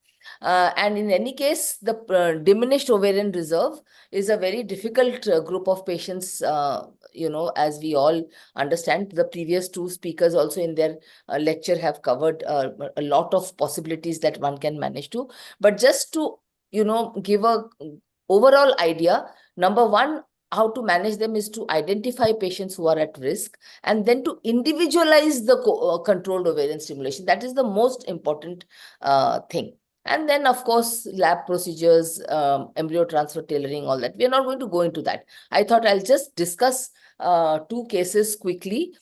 And in any case, the diminished ovarian reserve is a very difficult group of patients, as we all understand. The previous 2 speakers also in their lecture have covered a lot of possibilities that one can manage to. But just to, give a overall idea, number 1, how to manage them is to identify patients who are at risk and then to individualize the controlled ovarian stimulation. That is the most important thing. And then, of course, lab procedures, embryo transfer tailoring, all that. We are not going to go into that. I thought I'll just discuss 2 cases quickly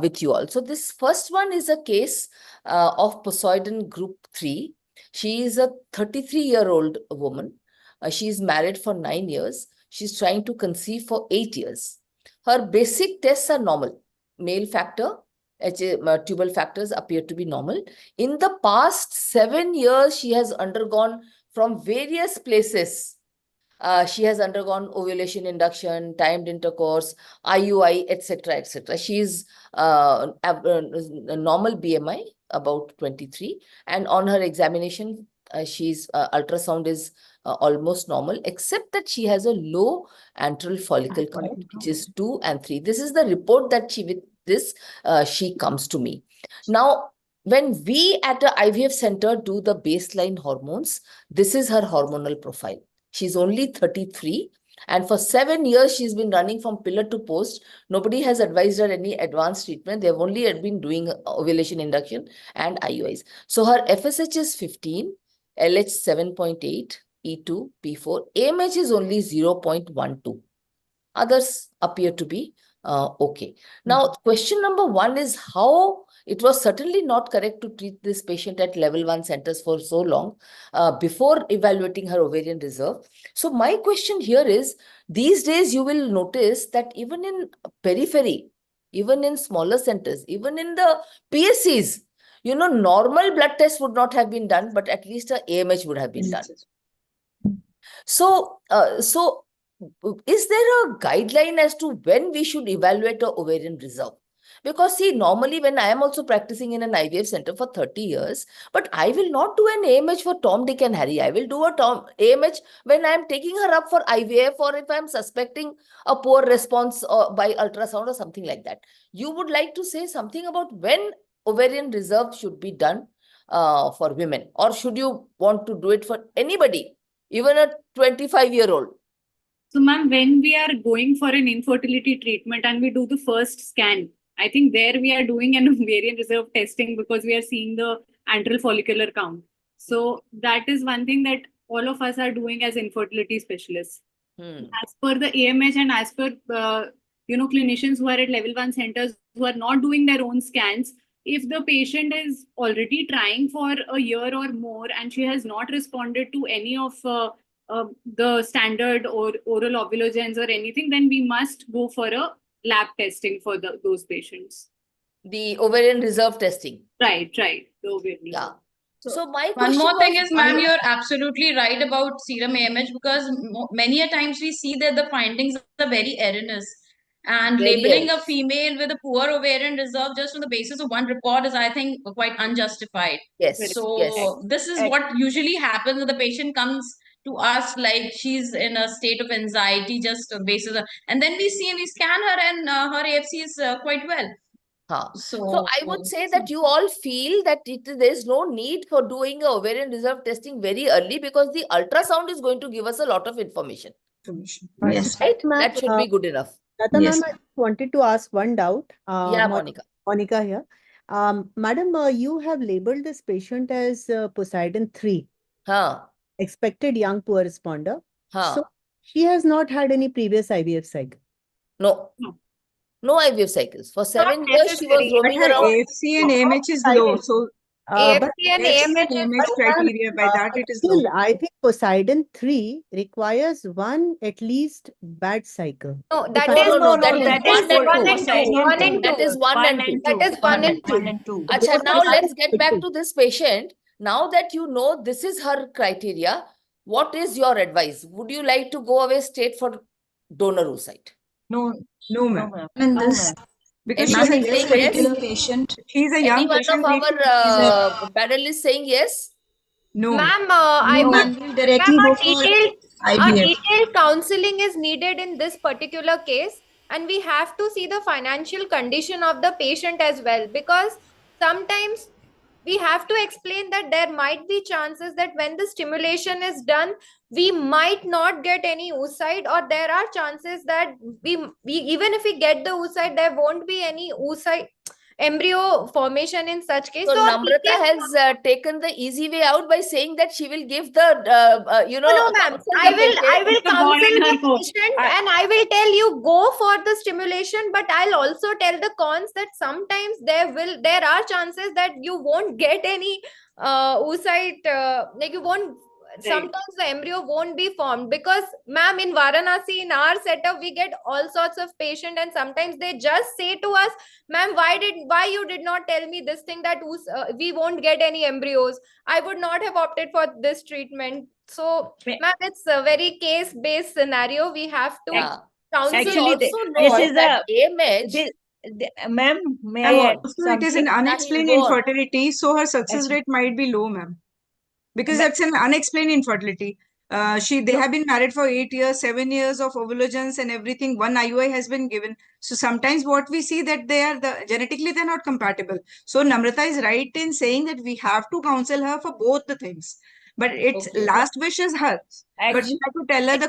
with you all. So this first one is a case of Poseidon group 3. She is a 33-year-old woman. She is married for 9 years. She's trying to conceive for 8 years. Her basic tests are normal. Male factor, tubal factors appear to be normal. In the past 7 years, she has undergone from various places. She has undergone ovulation induction, timed intercourse, IUI, etc., etc. She is a normal BMI, about 23. And on her examination, she's ultrasound is almost normal, except that she has a low antral follicle count, which is 2 and 3. This is the report that she comes to me. Now, when we at the IVF center do the baseline hormones, this is her hormonal profile. She's only 33. And for 7 years, she's been running from pillar to post. Nobody has advised her any advanced treatment. They've only been doing ovulation induction and IUIs. So her FSH is 15. LH 7.8, E2, P4. AMH is only 0.12. Others appear to be okay. Now, question number 1 is how it was certainly not correct to treat this patient at level 1 centers for so long before evaluating her ovarian reserve. So my question here is, these days you will notice that even in periphery, even in smaller centers, even in the PSCs, normal blood tests would not have been done, but at least a AMH would have been done. So, is there a guideline as to when we should evaluate an ovarian reserve? Because see, normally when I am also practicing in an IVF center for 30 years, but I will not do an AMH for Tom, Dick and Harry. I will do a AMH when I am taking her up for IVF or if I am suspecting a poor response by ultrasound or something like that. You would like to say something about when ovarian reserve should be done for women, or should you want to do it for anybody, even a 25-year-old? So, ma'am, when we are going for an infertility treatment and we do the first scan, I think there we are doing an ovarian reserve testing because we are seeing the antral follicular count. So that is one thing that all of us are doing as infertility specialists. As per the AMH and as per clinicians who are at level 1 centers who are not doing their own scans, if the patient is already trying for a year or more and she has not responded to any of the standard or oral ovulogens or anything, then we must go for a lab testing for those patients. The ovarian reserve testing. Right. The ovarian. Yeah. So my One question more thing was, is, ma'am, you're absolutely right about serum AMH because many a times we see that the findings are very erroneous. And Very labeling a erroneous. female with a poor ovarian reserve just on the basis of one report is, I think, quite unjustified. Yes. So yes. this is what usually happens when the patient comes to us like she's in a state of anxiety just on basis of, and then we scan her and her AFC is quite well. So I would say that you all feel that there is no need for doing a ovarian reserve testing very early because the ultrasound is going to give us a lot of information. Yes. Right? That should be good enough. Lata ma'am, I wanted to ask one doubt. Yeah, Monica. Monica here. Madam, you have labeled this patient as Poseidon 3. Expected young poor responder. So she has not had any previous IVF cycle. No IVF cycles. For 7 years, she was roaming But her around. AFC and AMH is low. So But AMH criteria, by that it is low. still, I think Poseidon 3 requires one at least bad cycle. No, That is 1 and 2. That is 1 and 2. That is 1 and 2. Acha, now let's get back to this patient. Now that you know this is her criteria, what is your advice? Would you like to go away straight for donor oocyte? No, ma'am. And this, because she's a young particular patient. She's a young Any one patient. of our panelists saying yes? No. Ma'am, I would directly go a for detailed IVF. counseling is needed in this particular case, and we have to see the financial condition of the patient as well, because sometimes we have to explain that there might be chances that when the stimulation is done, we might not get any oocyte, or there are chances that we even if we get the oocyte, there won't be any oocyte embryo formation in such case. So Namrata has taken the easy way out by saying that she will give the no, ma'am. I will counsel the patient and I will tell you go for the stimulation, but I'll also tell the cons that sometimes there are chances that you won't get any oocyte, like you won't. Sometimes the embryo won't be formed because, ma'am, in Varanasi, in our setup, we get all sorts of patients, and sometimes they just say to us, ma'am, why you did not tell me this thing that we won't get any embryos? I would not have opted for this treatment. So, ma'am, it's a very case-based scenario. We have to counsel. Actually, also this know is that ma'am, may I add Also, it is an something? unexplained Go on. infertility, so her success rate might be low, ma'am. Because that's an unexplained infertility. They have been married for 8 years, 7 years of ovulogens and everything. One IUI has been given. So sometimes what we see that genetically they're not compatible. So Namrata is right in saying that we have to counsel her for both the things. But its last wish is hers. But we have to tell her the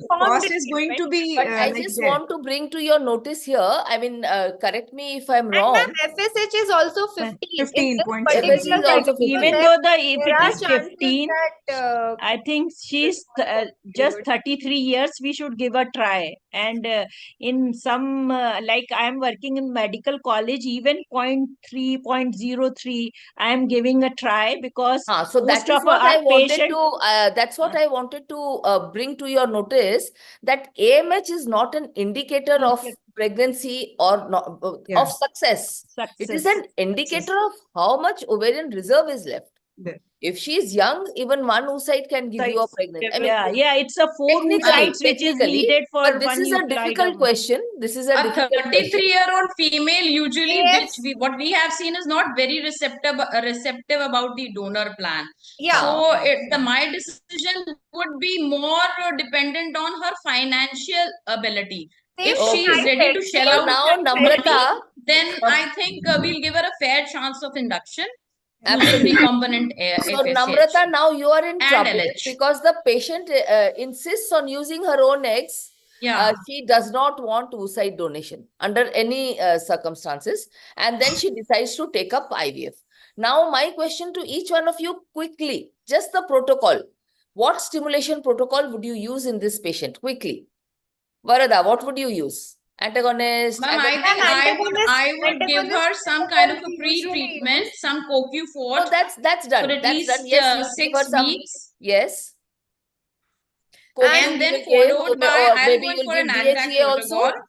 cost is going to be But I like just there. want to bring to your notice here, I mean, correct me if I'm And wrong. ma'am, FSH is also 15. In this 15.7. particular FSH is also category, 15. Even though if there it are is chances 15, that I think she's just 33 years. We should give a try. And in some, like I am working in medical college, even 0.3, 0.03, I am giving a try because So that most is of what I our wanted patient. to, that's what I wanted to bring to your notice, that AMH is not an indicator of pregnancy or not, of success. It is an indicator of how much ovarian reserve is left. If she is young, one oocyte can give you a pregnancy. I mean, Yeah, it's a 4 oocytes which is needed for but this one is a eukaryote difficult of- question. This is a difficult question. 33-year-old female usually, what we have seen is not very receptive about the donor plan. Yeah. So my decision would be more dependent on her financial ability. If she is ready to shell out now, Namrata, then I think we'll give her a fair chance of induction using Absolutely. recombinant So, FSH. Namrata, now you are in And trouble LH. because the patient insists on using her own eggs. Yeah. She does not want oocyte donation under any circumstances. And then she decides to take up IVF. Now, my question to each one of you quickly, just the protocol. What stimulation protocol would you use in this patient? Quickly. Varada, what would you use? Antagonist? Ma'am, I think I would give her some kind of a pre-treatment, some CoQ4. No, that's done. For at That's least done. Yes, you give her 6 some. weeks. Yes. And then followed by, I'll maybe go in you'll for give an antac DHEA also. protocol.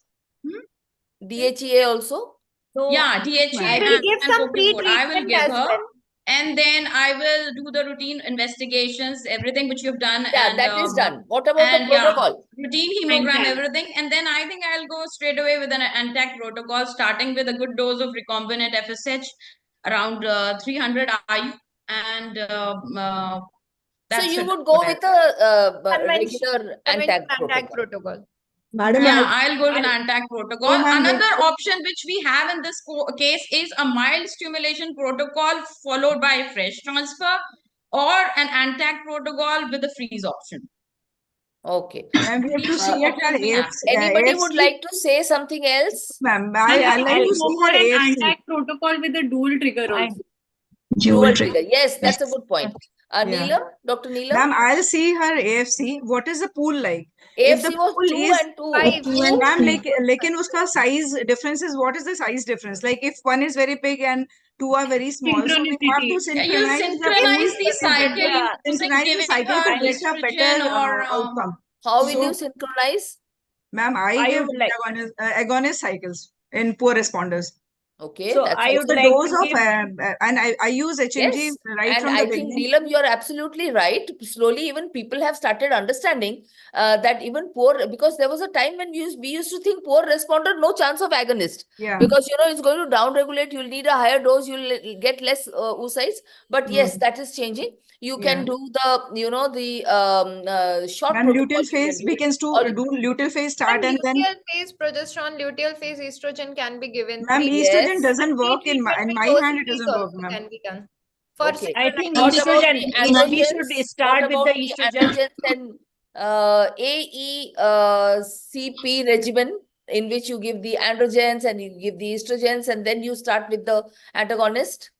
DHEA also. Yeah, DHA I will give and some CoQ4. I will pre-treatment give as her. well. And then I will do the routine investigations, everything which you've done. Yeah, and, that is done. What about the and protocol? routine hemogram, Antac. everything. And then I think I'll go straight away with an antac protocol, starting with a good dose of recombinant FSH, around 300 IU. And So that's you it. would go with a regular Conventional antac protocol. Madam, Yeah, I'll go with an antac protocol. Oh, ma'am, Another option which we have in this case is a mild stimulation protocol followed by a fresh transfer, or an antac protocol with a freeze option. Okay. And we have to see at her Anybody AFC. would like to say something else? Ma'am, I like to see her an AFC. antac protocol with a dual trigger also. Dual trigger. Yes, that's a good point. Neelam, Dr. Neelam? Ma'am, I'll see her AFC. What is the pool like? AFC If the was pool 2 is and 2. ma'am, like uska size difference is, what is the size difference? Like if one is very big and 2 are very small, so we have to Yeah, you synchronize synchronize the cycle using synchronize the giving cycle her to get a estrogen better or outcome. How will So, you synchronize? Ma'am, I I give would like- agonist cycles in poor responders. Okay, So that's I also would The like dose to of give- and I use HMG Yes, right and from I the think beginning. Neelam, you're absolutely right. Slowly, even people have started understanding that even poor, because there was a time when we used to think poor responder, no chance of agonist. Yeah. Because it's going to downregulate, you'll need a higher dose, you'll get less oocytes. But yes, that is changing. You can do the, the short Ma'am, protocol. luteal phase, we can do luteal phase start and then. Luteal phase progesterone, luteal phase estrogen can be given. Ma'am, estrogen doesn't work in my Pre-treatment hand. It with doesn't work, also ma'am. can be done. For Okay. I think What about estrogen, the we should androgens? start What with about the the estrogen. androgens and AECP regimen, in which you give the androgens and you give the estrogens and then you start with the antagonist?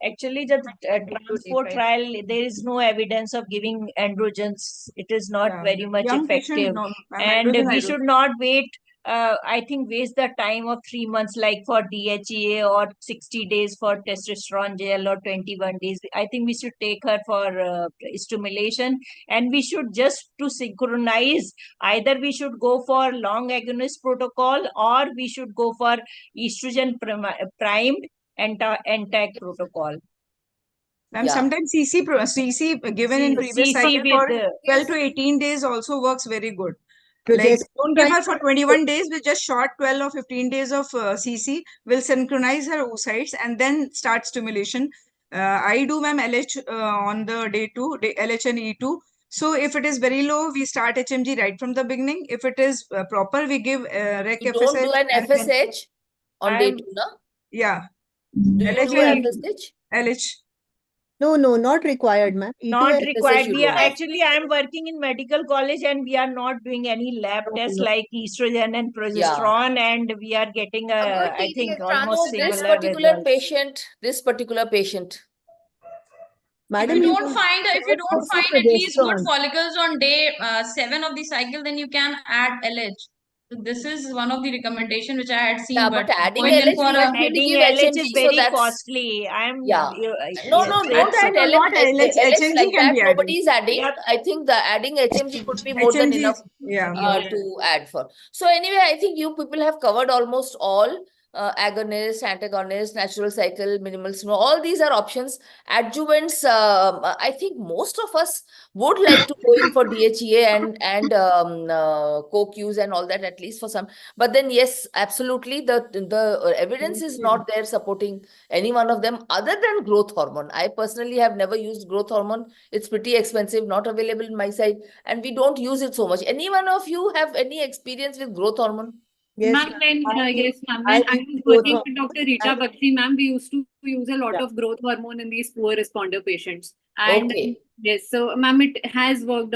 Actually, the transport trial, there is no evidence of giving androgens. It is not very much Young patient, effective. no, ma'am, And androgen I we do. should not wait, I think, waste the time of 3 months like for DHEA, or 60 days for testosterone gel, or 21 days. I think we should take her for stimulation, and we should just to synchronize. Either we should go for long agonist protocol, or we should go for estrogen primed antac protocol. Ma'am, sometimes CC given in previous CC cycle with for the- 12 to 18 days also works very good. So Like, just don't give her for 21 days, with just short 12 or 15 days of CC. Will synchronize her oocytes and then start stimulation. I do, ma'am, LH on the day 2, LH and E2. So if it is very low, we start HMG right from the beginning. If it is proper, we give REC You FSH. don't do an and then- FSH on day 2, no? Yeah. Do you LH do and FSH? LH. No, no, not required, ma'am. Not E2S. required. you We are don't have. actually, I am working in medical college and we are not doing any lab No, tests no. like estrogen and Yeah. progesterone, and we are getting I think So almost this similar particular results. patient. If Madam, you you don't can find if you don't test for find at least good progesterone. follicles on day 7 of the cycle, then you can add LH. So this is one of the recommendation which I had seen, Yeah, but but adding going in LH, for we a actually Adding give LH is HMG, so very that's costly. I am yeah. No, No, don't no, add not LH. LH HMG like can that. be added. Nobody is adding. Yeah. I think the adding HMG could be more than HMG enough is, yeah, more than. to add for. So anyway, I think you people have covered almost all agonist, antagonist, natural cycle, minimal slow. All these are options. Adjuvants, I think most of us would like to go in for DHEA and co-Qs and all that, at least for some. But then yes, absolutely, the evidence is not there supporting any one of them other than growth hormone. I personally have never used growth hormone. It's pretty expensive, not available in my side, and we don't use it so much. Any one of you have any experience with growth hormone? Yes, Ma'am, when yes, ma'am. I When I use was growth working with hormone. Dr. Rita Bakshi, ma'am, we used to use a lot Yeah. of growth hormone in these poor responder patients. And Okay. yes, so ma'am, it has worked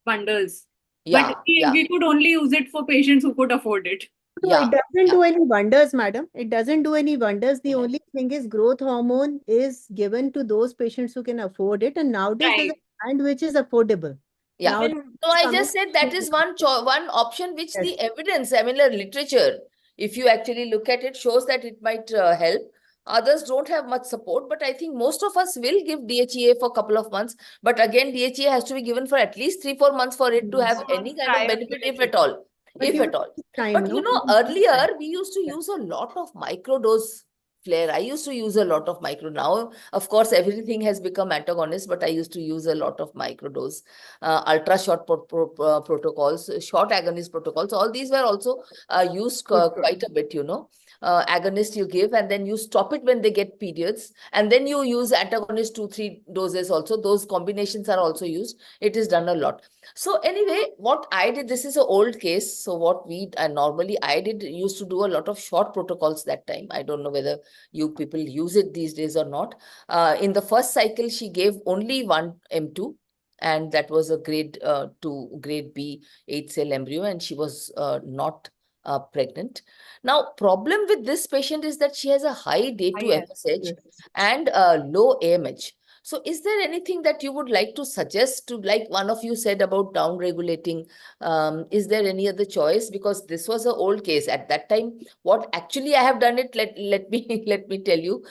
wonders. But Yeah, yeah. we could only use it for patients who could afford it. No, it Yeah, doesn't yeah. do any wonders, madam. It doesn't do any wonders. The only thing is growth hormone is given to those patients who can afford it. And nowadays there's Right. a brand which is affordable. Yeah. Now So I just said that is one option which the evidence, I mean, the literature, if you actually look at it, shows that it might help. Others don't have much support, but I think most of us will give DHEA for a couple of months. But again, DHEA has to be given for at least 3-4 months for it to have any kind of benefit, if at all. But If you at all. time, But no? you know, earlier we used to use a lot of microdose flare. I used to use a lot of micro. Now, of course, everything has become antagonist, but I used to use a lot of microdose, ultra short protocols, short agonist protocols. All these were also used quite a bit, you know. Agonist you give and then you stop it when they get periods, and then you use antagonist 2-3 doses also. Those combinations are also used. It is done a lot. So anyway, what I did, this is an old case. So what we normally I did used to do a lot of short protocols that time. I don't know whether you people use it these days or not. In the first cycle, she gave only one M2, and that was a grade 2, grade B 8-cell embryo, and she was not pregnant. Now, problem with this patient is that she has a high day 2 FSH and low AMH. So is there anything that you would like to suggest to, like one of you said about down regulating? Is there any other choice? Because this was an old case at that time. What actually I have done it, let me let me tell you.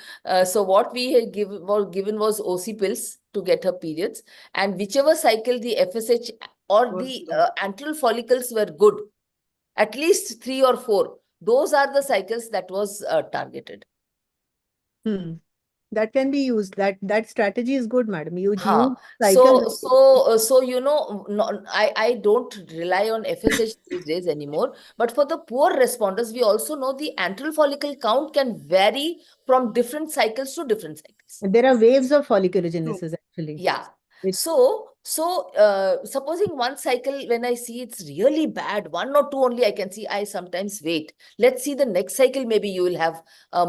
So what we had given was OC pills to get her periods, and whichever cycle the FSH or the antral follicles were good, at least 3 or 4, those are the cycles that was targeted. That can be used. That strategy is good, madam. You use So cycle. you know, I don't rely on FSH these days anymore. But for the poor responders, we also know the antral follicle count can vary from different cycles to different cycles. There are waves of folliculogenesis actually. Yeah. It's So supposing one cycle, when I see it's really bad, 1 or 2 only I can see, I sometimes wait. Let's see the next cycle, maybe you will have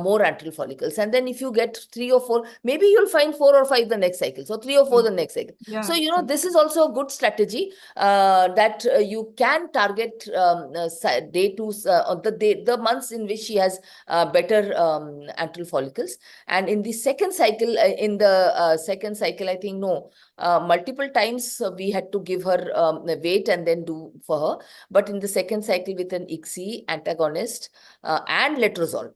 more antral follicles. And then if you get 3 or 4, maybe you'll find 4 or 5 the next cycle. So 3 or 4 the next cycle. Yeah, so, you know, this is also a good strategy that you can target day 2, the months in which she has better antral follicles. And in the second cycle, second cycle, I think, no, multiple times we had to give her weight and then do for her. But in the second cycle with an ICSI antagonist and letrozole.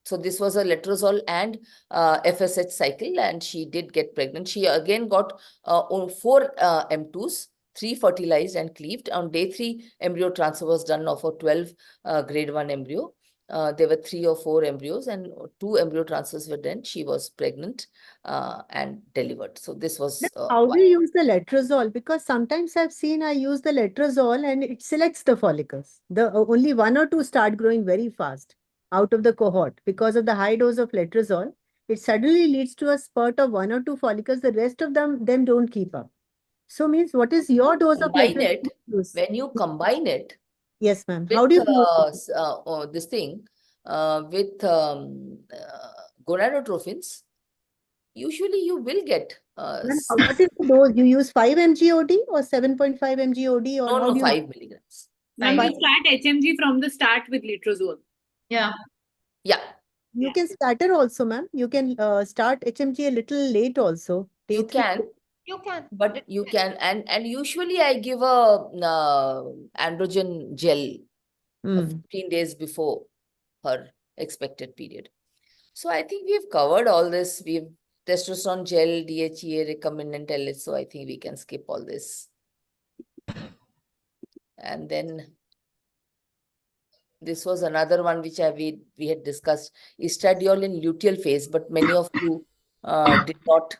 So this was a letrozole and FSH cycle, and she did get pregnant. She again got 4 M2s, 3 fertilized and cleaved. On day 3, embryo transfer was done of a 12 grade 1 embryo. There were 3 or 4 embryos, and 2 embryo transfers were done. She was pregnant and delivered. So this was how do you use the letrozole? Because sometimes I've seen I use the letrozole and it selects the follicles. The only 1 or 2 start growing very fast out of the cohort because of the high dose of letrozole. It suddenly leads to a spurt of 1 or 2 follicles. The rest of them don't keep up. So means what is your dose of letrozole? When you combine it, yes, ma'am. How do you this thing with gonadotrophins, usually you will get. Ma'am, what is the dose? You use 5 mg OD or 7.5 mg OD, or No, how no, do you? 5 milligrams. Ma'am, we Five. start HMG from the start with letrozole. Yeah. Yeah. You can scatter also, ma'am. You can start HMG a little late also. Day You 3. can, You can. but you can, and usually I give a androgen gel 15 days before her expected period. So I think we've covered all this. We've testosterone gel, DHEA, recombinant LH. So I think we can skip all this. And then this was another one which we had discussed, estradiol in luteal phase, but many of you did not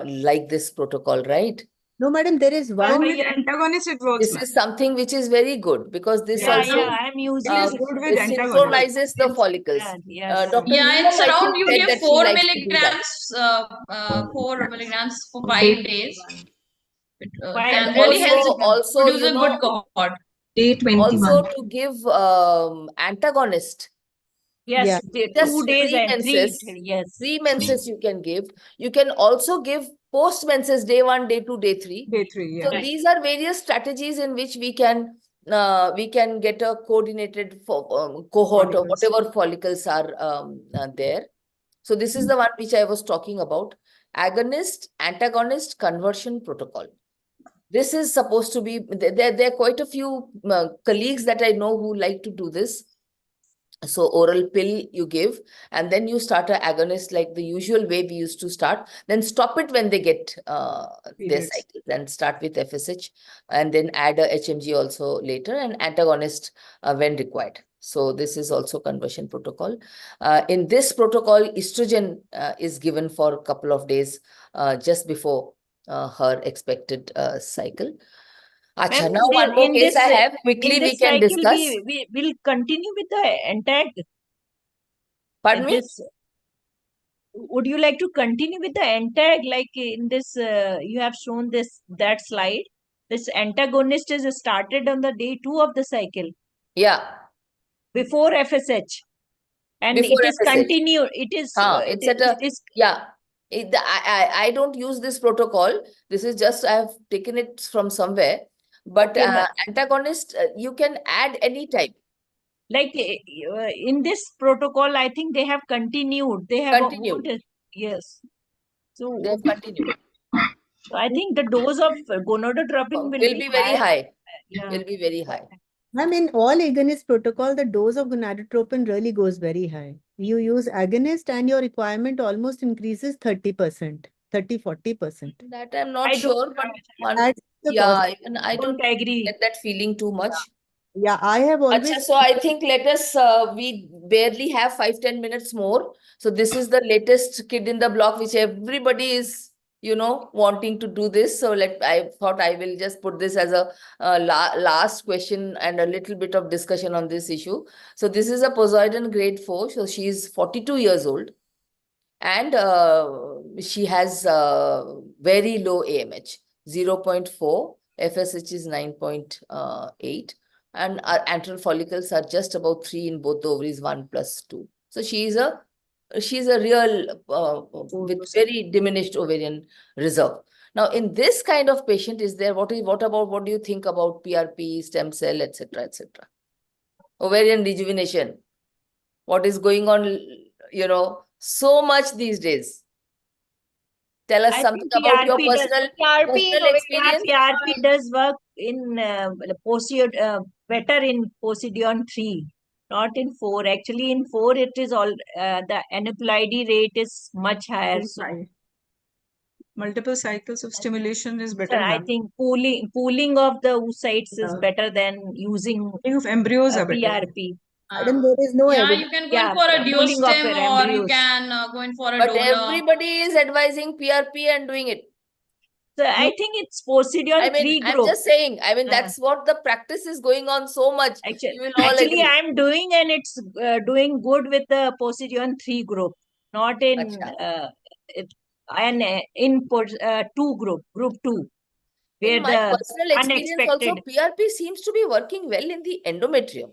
like this protocol, right? No, madam, there is one. With antagonist, it works. This is something which is very good because this Yeah, also I'm using it. Good with antagonist. synchronizes the follicles. Yes. Dr. Yeah, Neelam, it's I around, think, you said give that she 4 likes to do that. milligrams, 4 milligrams for 5 days. It And can really help also, produce you a know, good cohort. Day 21. also to give antagonist. Yes, Just 2 days and 3. menses. Yes. 3 menses you can give. You can also give post menses, day 1, day 2, day 3. Day 3, So these are various strategies in which we can get a coordinated cohort of whatever follicles are there. So this is the one which I was talking about. Agonist, antagonist conversion protocol. This is supposed to be, there are quite a few colleagues that I know who like to do this. So oral pill you give, and then you start an agonist like the usual way we used to start, then stop it when they get their cycle, then start with FSH, and then add a HMG also later, and antagonist when required. So this is also conversion protocol. In this protocol, estrogen is given for a couple of days just before her expected cycle. Acha, now one more case I have. Quickly we can discuss. We will continue with the antag. Pardon me? Would you like to continue with the antag? Like in this, you have shown that slide. This antagonist is started on the day 2 of the cycle. Yeah. Before FSH. And Before it is FSH. continued. It is. It's at a, yeah. I don't use this protocol. This is just, I have taken it from somewhere. But antagonist, you can add any type. Like in this protocol, I think they have continued. They have continued. Yes. So they have continued. So I think the dose of gonadotropin will be very high. Yeah. Will be very high. I mean, all agonist protocol, the dose of gonadotropin really goes very high. You use agonist and your requirement almost increases 30%, 30-40%. That I'm not sure, but I don't agree. Get that feeling too much. Yeah, I have always. Achha, so I think let us, we barely have 5-10 minutes more. So this is the latest kid in the block, which everybody is, you know, wanting to do this. So I thought I will just put this as a last question and a little bit of discussion on this issue. So this is a Poseidon grade 4. So she is 42 years old. And she has very low AMH, 0.4, FSH is 9.8. And our antral follicles are just about 3 in both the ovaries, 1+2. So she's a real with very diminished ovarian reserve. Now, in this kind of patient, is there what do you think about PRP, stem cell, etc., etc.? Ovarian rejuvenation. What is going on? You know, so much these days. Tell us something about your personal experience. PRP does work in better in Posidion 3, not in 4. Actually, in 4, it is all the aneuploidy rate is much higher. So. Multiple cycles of stimulation is better. So I think pooling of the oocytes is better than using of embryos are better. PRP. Madam, there is no Yeah, you can go in for a pooling of duostem, or you can go in for a but donor. Everybody is advising PRP and doing it. So I think it's Posidion 3 group. I'm just saying, that's what the practice is going on so much. You will all Actually, agree. I'm doing, and it's doing good with the Posidion 3 group, not in in 2 group 2. In my personal experience also, PRP seems to be working well in the endometrium.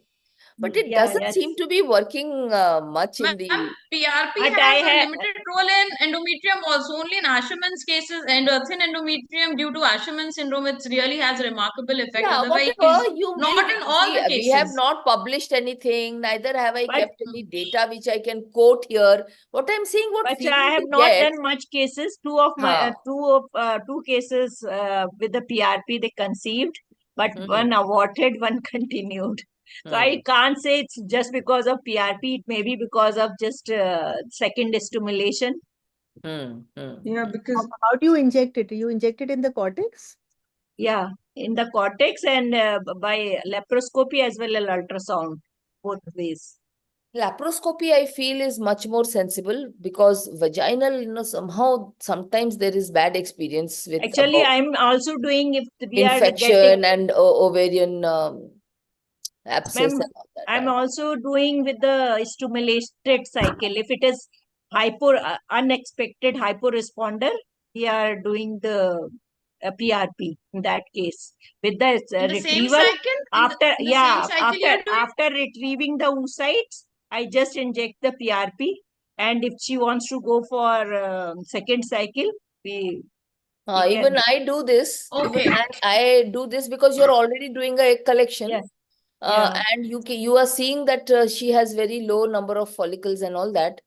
But it Yeah, doesn't seem yes. to be working much in the. PRP But has I a have limited role in endometrium also. Only in Asherman's cases and thin endometrium due to Asherman syndrome, it really has a remarkable effect. Yeah, Otherwise, whatever you not make. in all See, the we have cases. not published anything, neither have I but kept any data which I can quote here. What I'm saying, what but feeling I have we not get. done much cases. Two of my Huh. two cases with the PRP they conceived, but Hmm. one aborted, one continued. So I can't say it's just because of PRP. It may be because of just second stimulation. Yeah, because How do you inject it? You inject it in the cortex? Yeah, in the cortex and by laparoscopy as well as ultrasound, both ways. Laparoscopy, I feel, is much more sensible because vaginal, somehow sometimes there is bad experience with Actually, about I'm also doing if we are getting. infection and ovarian abscess Ma'am, and all that. I'm also doing with the stimulated cycle. If it is unexpected hyporesponder, we are doing the PRP in that case. With the In the same retrieval, cycle? after In the same cycle you are doing? after retrieving the oocytes, I just inject the PRP. And if she wants to go for second cycle, we Even can. I do this. Even Okay. I do this because you're already doing a egg collection. Yes. Yeah. And you are seeing that she has very low number of follicles and all that.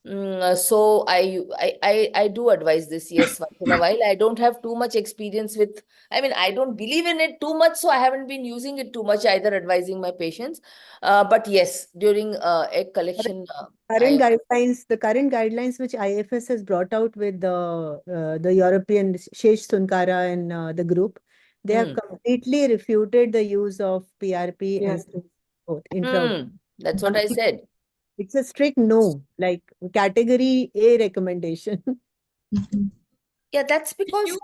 So I do advise this, yes, once in a while. I don't have too much experience with, I mean, I don't believe in it too much, so I haven't been using it too much either, advising my patients. But yes, during egg collection, The current guidelines which IFS has brought out with the European Shesh Sunkara and the group, they have completely refuted the use of PRP and both intra. That's what I said. It's a strict no, like category A recommendation. Yeah, that's because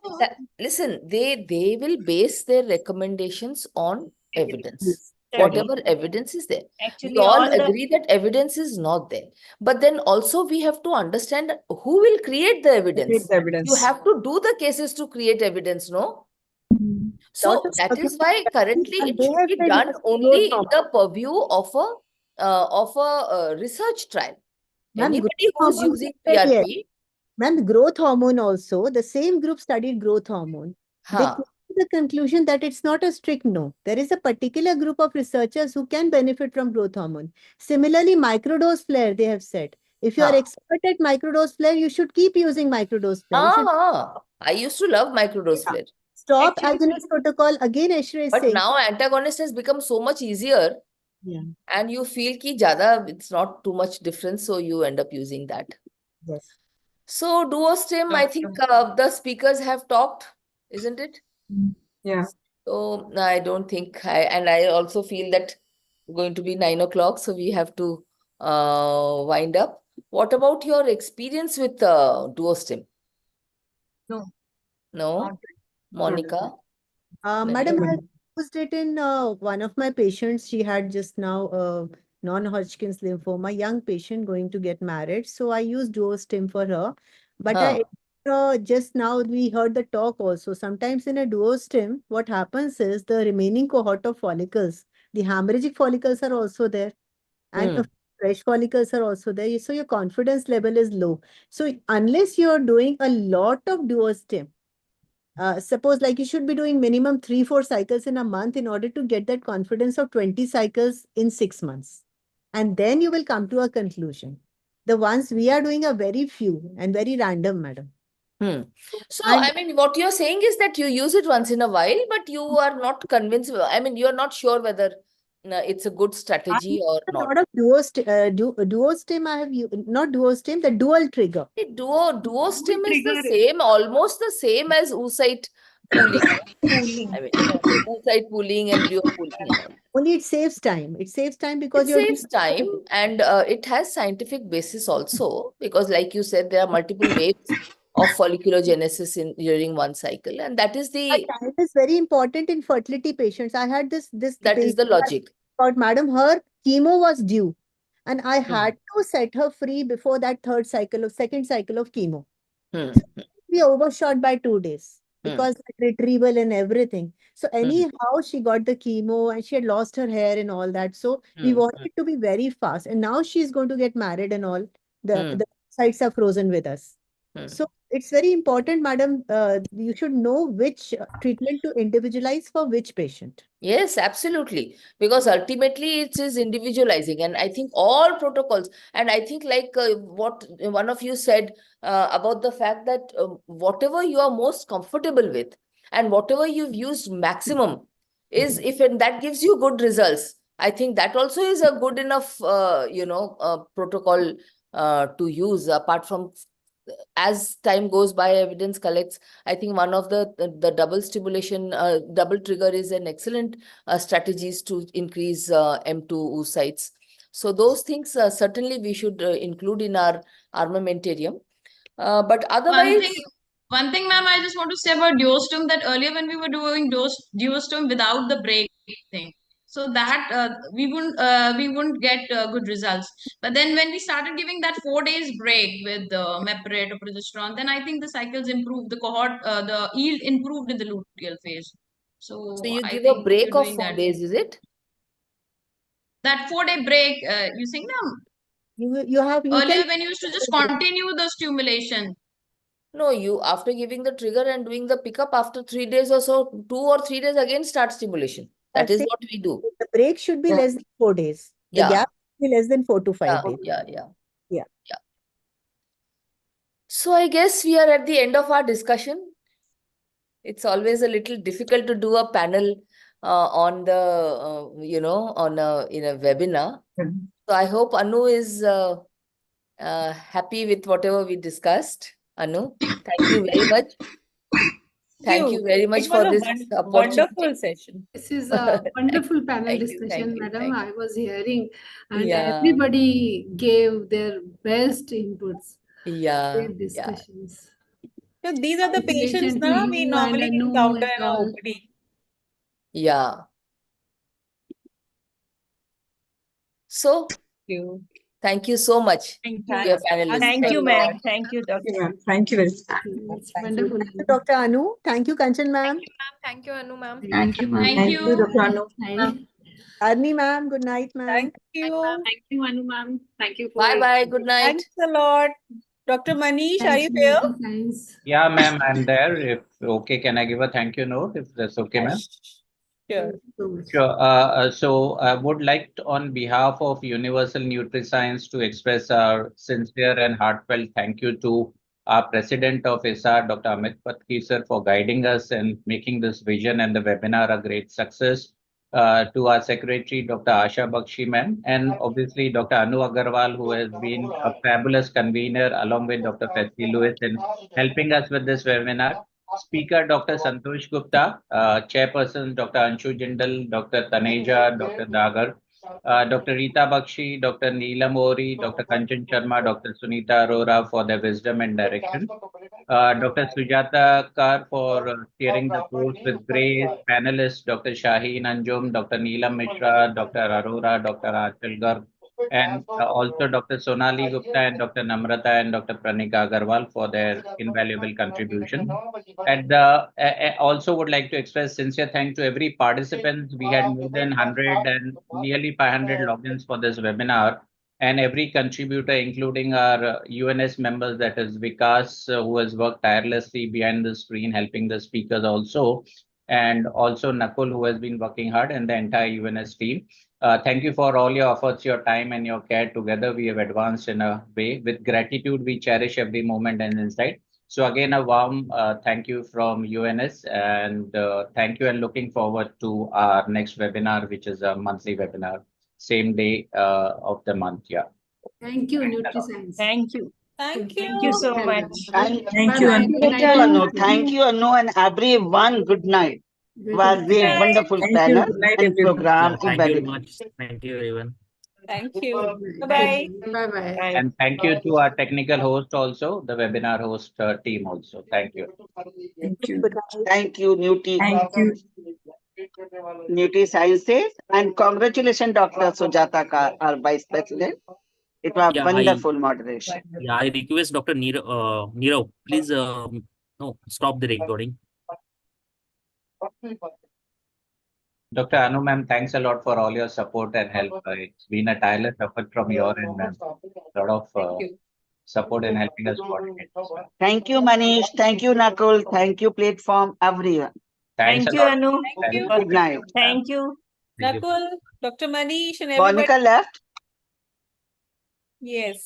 listen, they will base their recommendations on evidence. Whatever evidence is there. We Actually, all all the agree that evidence is not there. But then also we have to understand that who will create the evidence. You have to do the cases to create evidence, no? So that is why currently it should be done only in the purview of a research trial. Ma'am, Anybody who is using yes. PRP. Ma'am, growth hormone also, the same group studied growth hormone. They Huh. came to the conclusion that it's not a strict no. There is a particular group of researchers who can benefit from growth hormone. Similarly, microdose flare, they have said. If you are expert at microdose flare, you should keep using microdose flare. You should I used to love microdose flare. stop agonist protocol. Again, Ashra is But saying. now antagonist has become so much easier. Yeah. And you feel ki jada, it's not too much difference, so you end up using that. Yes. So duostim, I think the speakers have talked, isn't it? Yeah. So I don't think and I also feel that going to be 9 o'clock, so we have to wind up. What about your experience with duostim? No. No? Monica? Madam, I used it in one of my patients. She had just now non-Hodgkin's lymphoma, young patient going to get married. So I used duostim for her. But just now we heard the talk also. Sometimes in a duostim, what happens is the remaining cohort of follicles, the hemorrhagic follicles are also there. And fresh follicles are also there. So your confidence level is low. So unless you're doing a lot of duostim, suppose like you should be doing minimum 3-4 cycles in a month in order to get that confidence of 20 cycles in 6 months. And then you will come to a conclusion. The ones we are doing are very few and very random, madam. So, I mean, what you're saying is that you use it once in a while, but you are not convinced. I mean, you're not sure whether it's a good strategy or A not. lot of duostim I have used, not duostim, the dual trigger. Duostim is the same, almost the same as oocyte pooling. I mean, oocyte pooling, embryo pooling and all. Only it saves time. It saves time because It saves time and it has scientific basis also because like you said, there are multiple waves of folliculogenesis during one cycle, and that is the time is very important in fertility patients. I had this that is the logic. But madam, her chemo was due, and I had to set her free before that second cycle of chemo. So we overshot by 2 days. because that retrieval and everything. So anyhow, she got the chemo and she had lost her hair and all that. So we wanted to be very fast. And now she's going to get married and all. The sites are frozen with us. So it's very important, madam. You should know which treatment to individualize for which patient. Yes, absolutely. Because ultimately it is individualizing. And I think all protocols, and I think like what one of you said about the fact that whatever you are most comfortable with and whatever you've used maximum is, if and that gives you good results, I think that also is a good enough, protocol to use apart from as time goes by, evidence collects. I think one of the double stimulation, double trigger is an excellent strategies to increase M2 oocytes. So those things certainly we should include in our armamentarium. But otherwise, One thing, ma'am, I just want to say about duostom that earlier when we were doing duostom without the break thing, so that we wouldn't get good results. But then when we started giving that 4 days break with meprate or progesterone, then I think the cycles improved, the cohort, the yield improved in the luteal phase. so you I give think a break we're of doing 4 that. days, is it? That 4 day break, you think, ma'am? You Earlier when you used to just continue the stimulation. No, you after giving the trigger and doing the pickup after 3 days or so, 2 or 3 days again start stimulation. That is what we do. The break should be less than 4 days. The gap should be less than 4 to 5 days. Yeah. So I guess we are at the end of our discussion. It's always a little difficult to do a panel on the, in a webinar. So I hope Anu is happy with whatever we discussed. Anu, thank you very much. Thank you very much for this wonderful session. This is a wonderful panel discussion, madam. I was hearing, and everybody gave their best inputs. Great discussions. So these are the patients Congratulations to now we you and normally Anu encounter and in our all. OPD. Yeah. So, thank you so much Thank to you. your panelists. Thank you, ma'am. Thank you, Dr. Thank you very It's wonderful. Thank you, Dr. Anu. Thank you, Kanchan ma'am. Thank you, Anu ma'am. Thank you, ma'am. Thank you. Dr. Anu. Arni ma'am, good night, ma'am. Thank you. Thank you, Anu ma'am. Thank you for Bye-bye. Good night. Thanks a lot. Dr. Manish, are you here? Yeah, ma'am, I'm there. If okay, can I give a thank you note if that's okay, ma'am? Sure. Sure. So I would like to, on behalf of Universal NutriScience, to express our sincere and heartfelt thank you to our President of ISAR, Dr. Amit Patki sir, for guiding us and making this vision and the webinar a great success. To our Secretary, Dr. Asha Bakshi ma'am, and obviously Dr. Anu Agarwal, who has been a fabulous convener along with Dr. Festy Lewis in helping us with this webinar. Speaker Dr. Santosh Gupta, Chairperson Dr. Anshu Jindal, Dr. Taneja, Dr. Dagar, Dr. Rita Bakshi, Dr. Neelam Ori, Dr. Kanchan Sharma, Dr. Sunita Arora for their wisdom and direction. Dr. Sujata Kar for steering the course with grace, panelists Dr. Shaheen Anjum, Dr. Neelam Mishra, Dr. Arora, Dr. Achal Garg, and also Dr. Sonali Gupta and Dr. Namrata and Dr. Pranika Agarwal for their invaluable contribution. And also would like to express sincere thanks to every participant. We had more than 100 and nearly 500 logins for this webinar, and every contributor, including our UNS members, that is Vikas, who has worked tirelessly behind the screen, helping the speakers also, and also Nakul, who has been working hard, and the entire UNS team. Thank you for all your efforts, your time, and your care. Together, we have advanced in a way. With gratitude, we cherish every moment and insight. So again, a warm thank you from UNS, and thank you, and looking forward to our next webinar, which is a monthly webinar, same day of the month. Yeah. Thank you, NutriScience. Thank you. Thank you. Thank you so much. Thank Bye-bye. you, Good Anu. night, Anu. Anu. Thank you, Anu, and everyone. Good night. Good Was night. a wonderful Thank you. panel Good night, and everyone. program Thank you very evaluation. much. Thank you, everyone. Thank you. Good Bye-bye. night. Bye-bye. Bye. And thank you to our technical host also, the webinar host team also. Thank you. Thank you. Thank you, Thank you. Nutri Sciences, and congratulations, Dr. Sujata Kar, our Vice President. It was Yeah, wonderful moderation. I request Dr. Nirav, please no, stop the recording. Dr. Anu, ma'am, thanks a lot for all your support and help. It's been a tireless effort from your end, ma'am. A lot of support in helping us coordinate this, ma'am. Thank you, Manish. Thank you, Nakul. Thank you, platform, everyone. Thanks Thank a you, lot. Anu. Thank you. Good night. Thank you. Thank you. Nakul, Dr. Manish, and everybody. Monica left. Yes.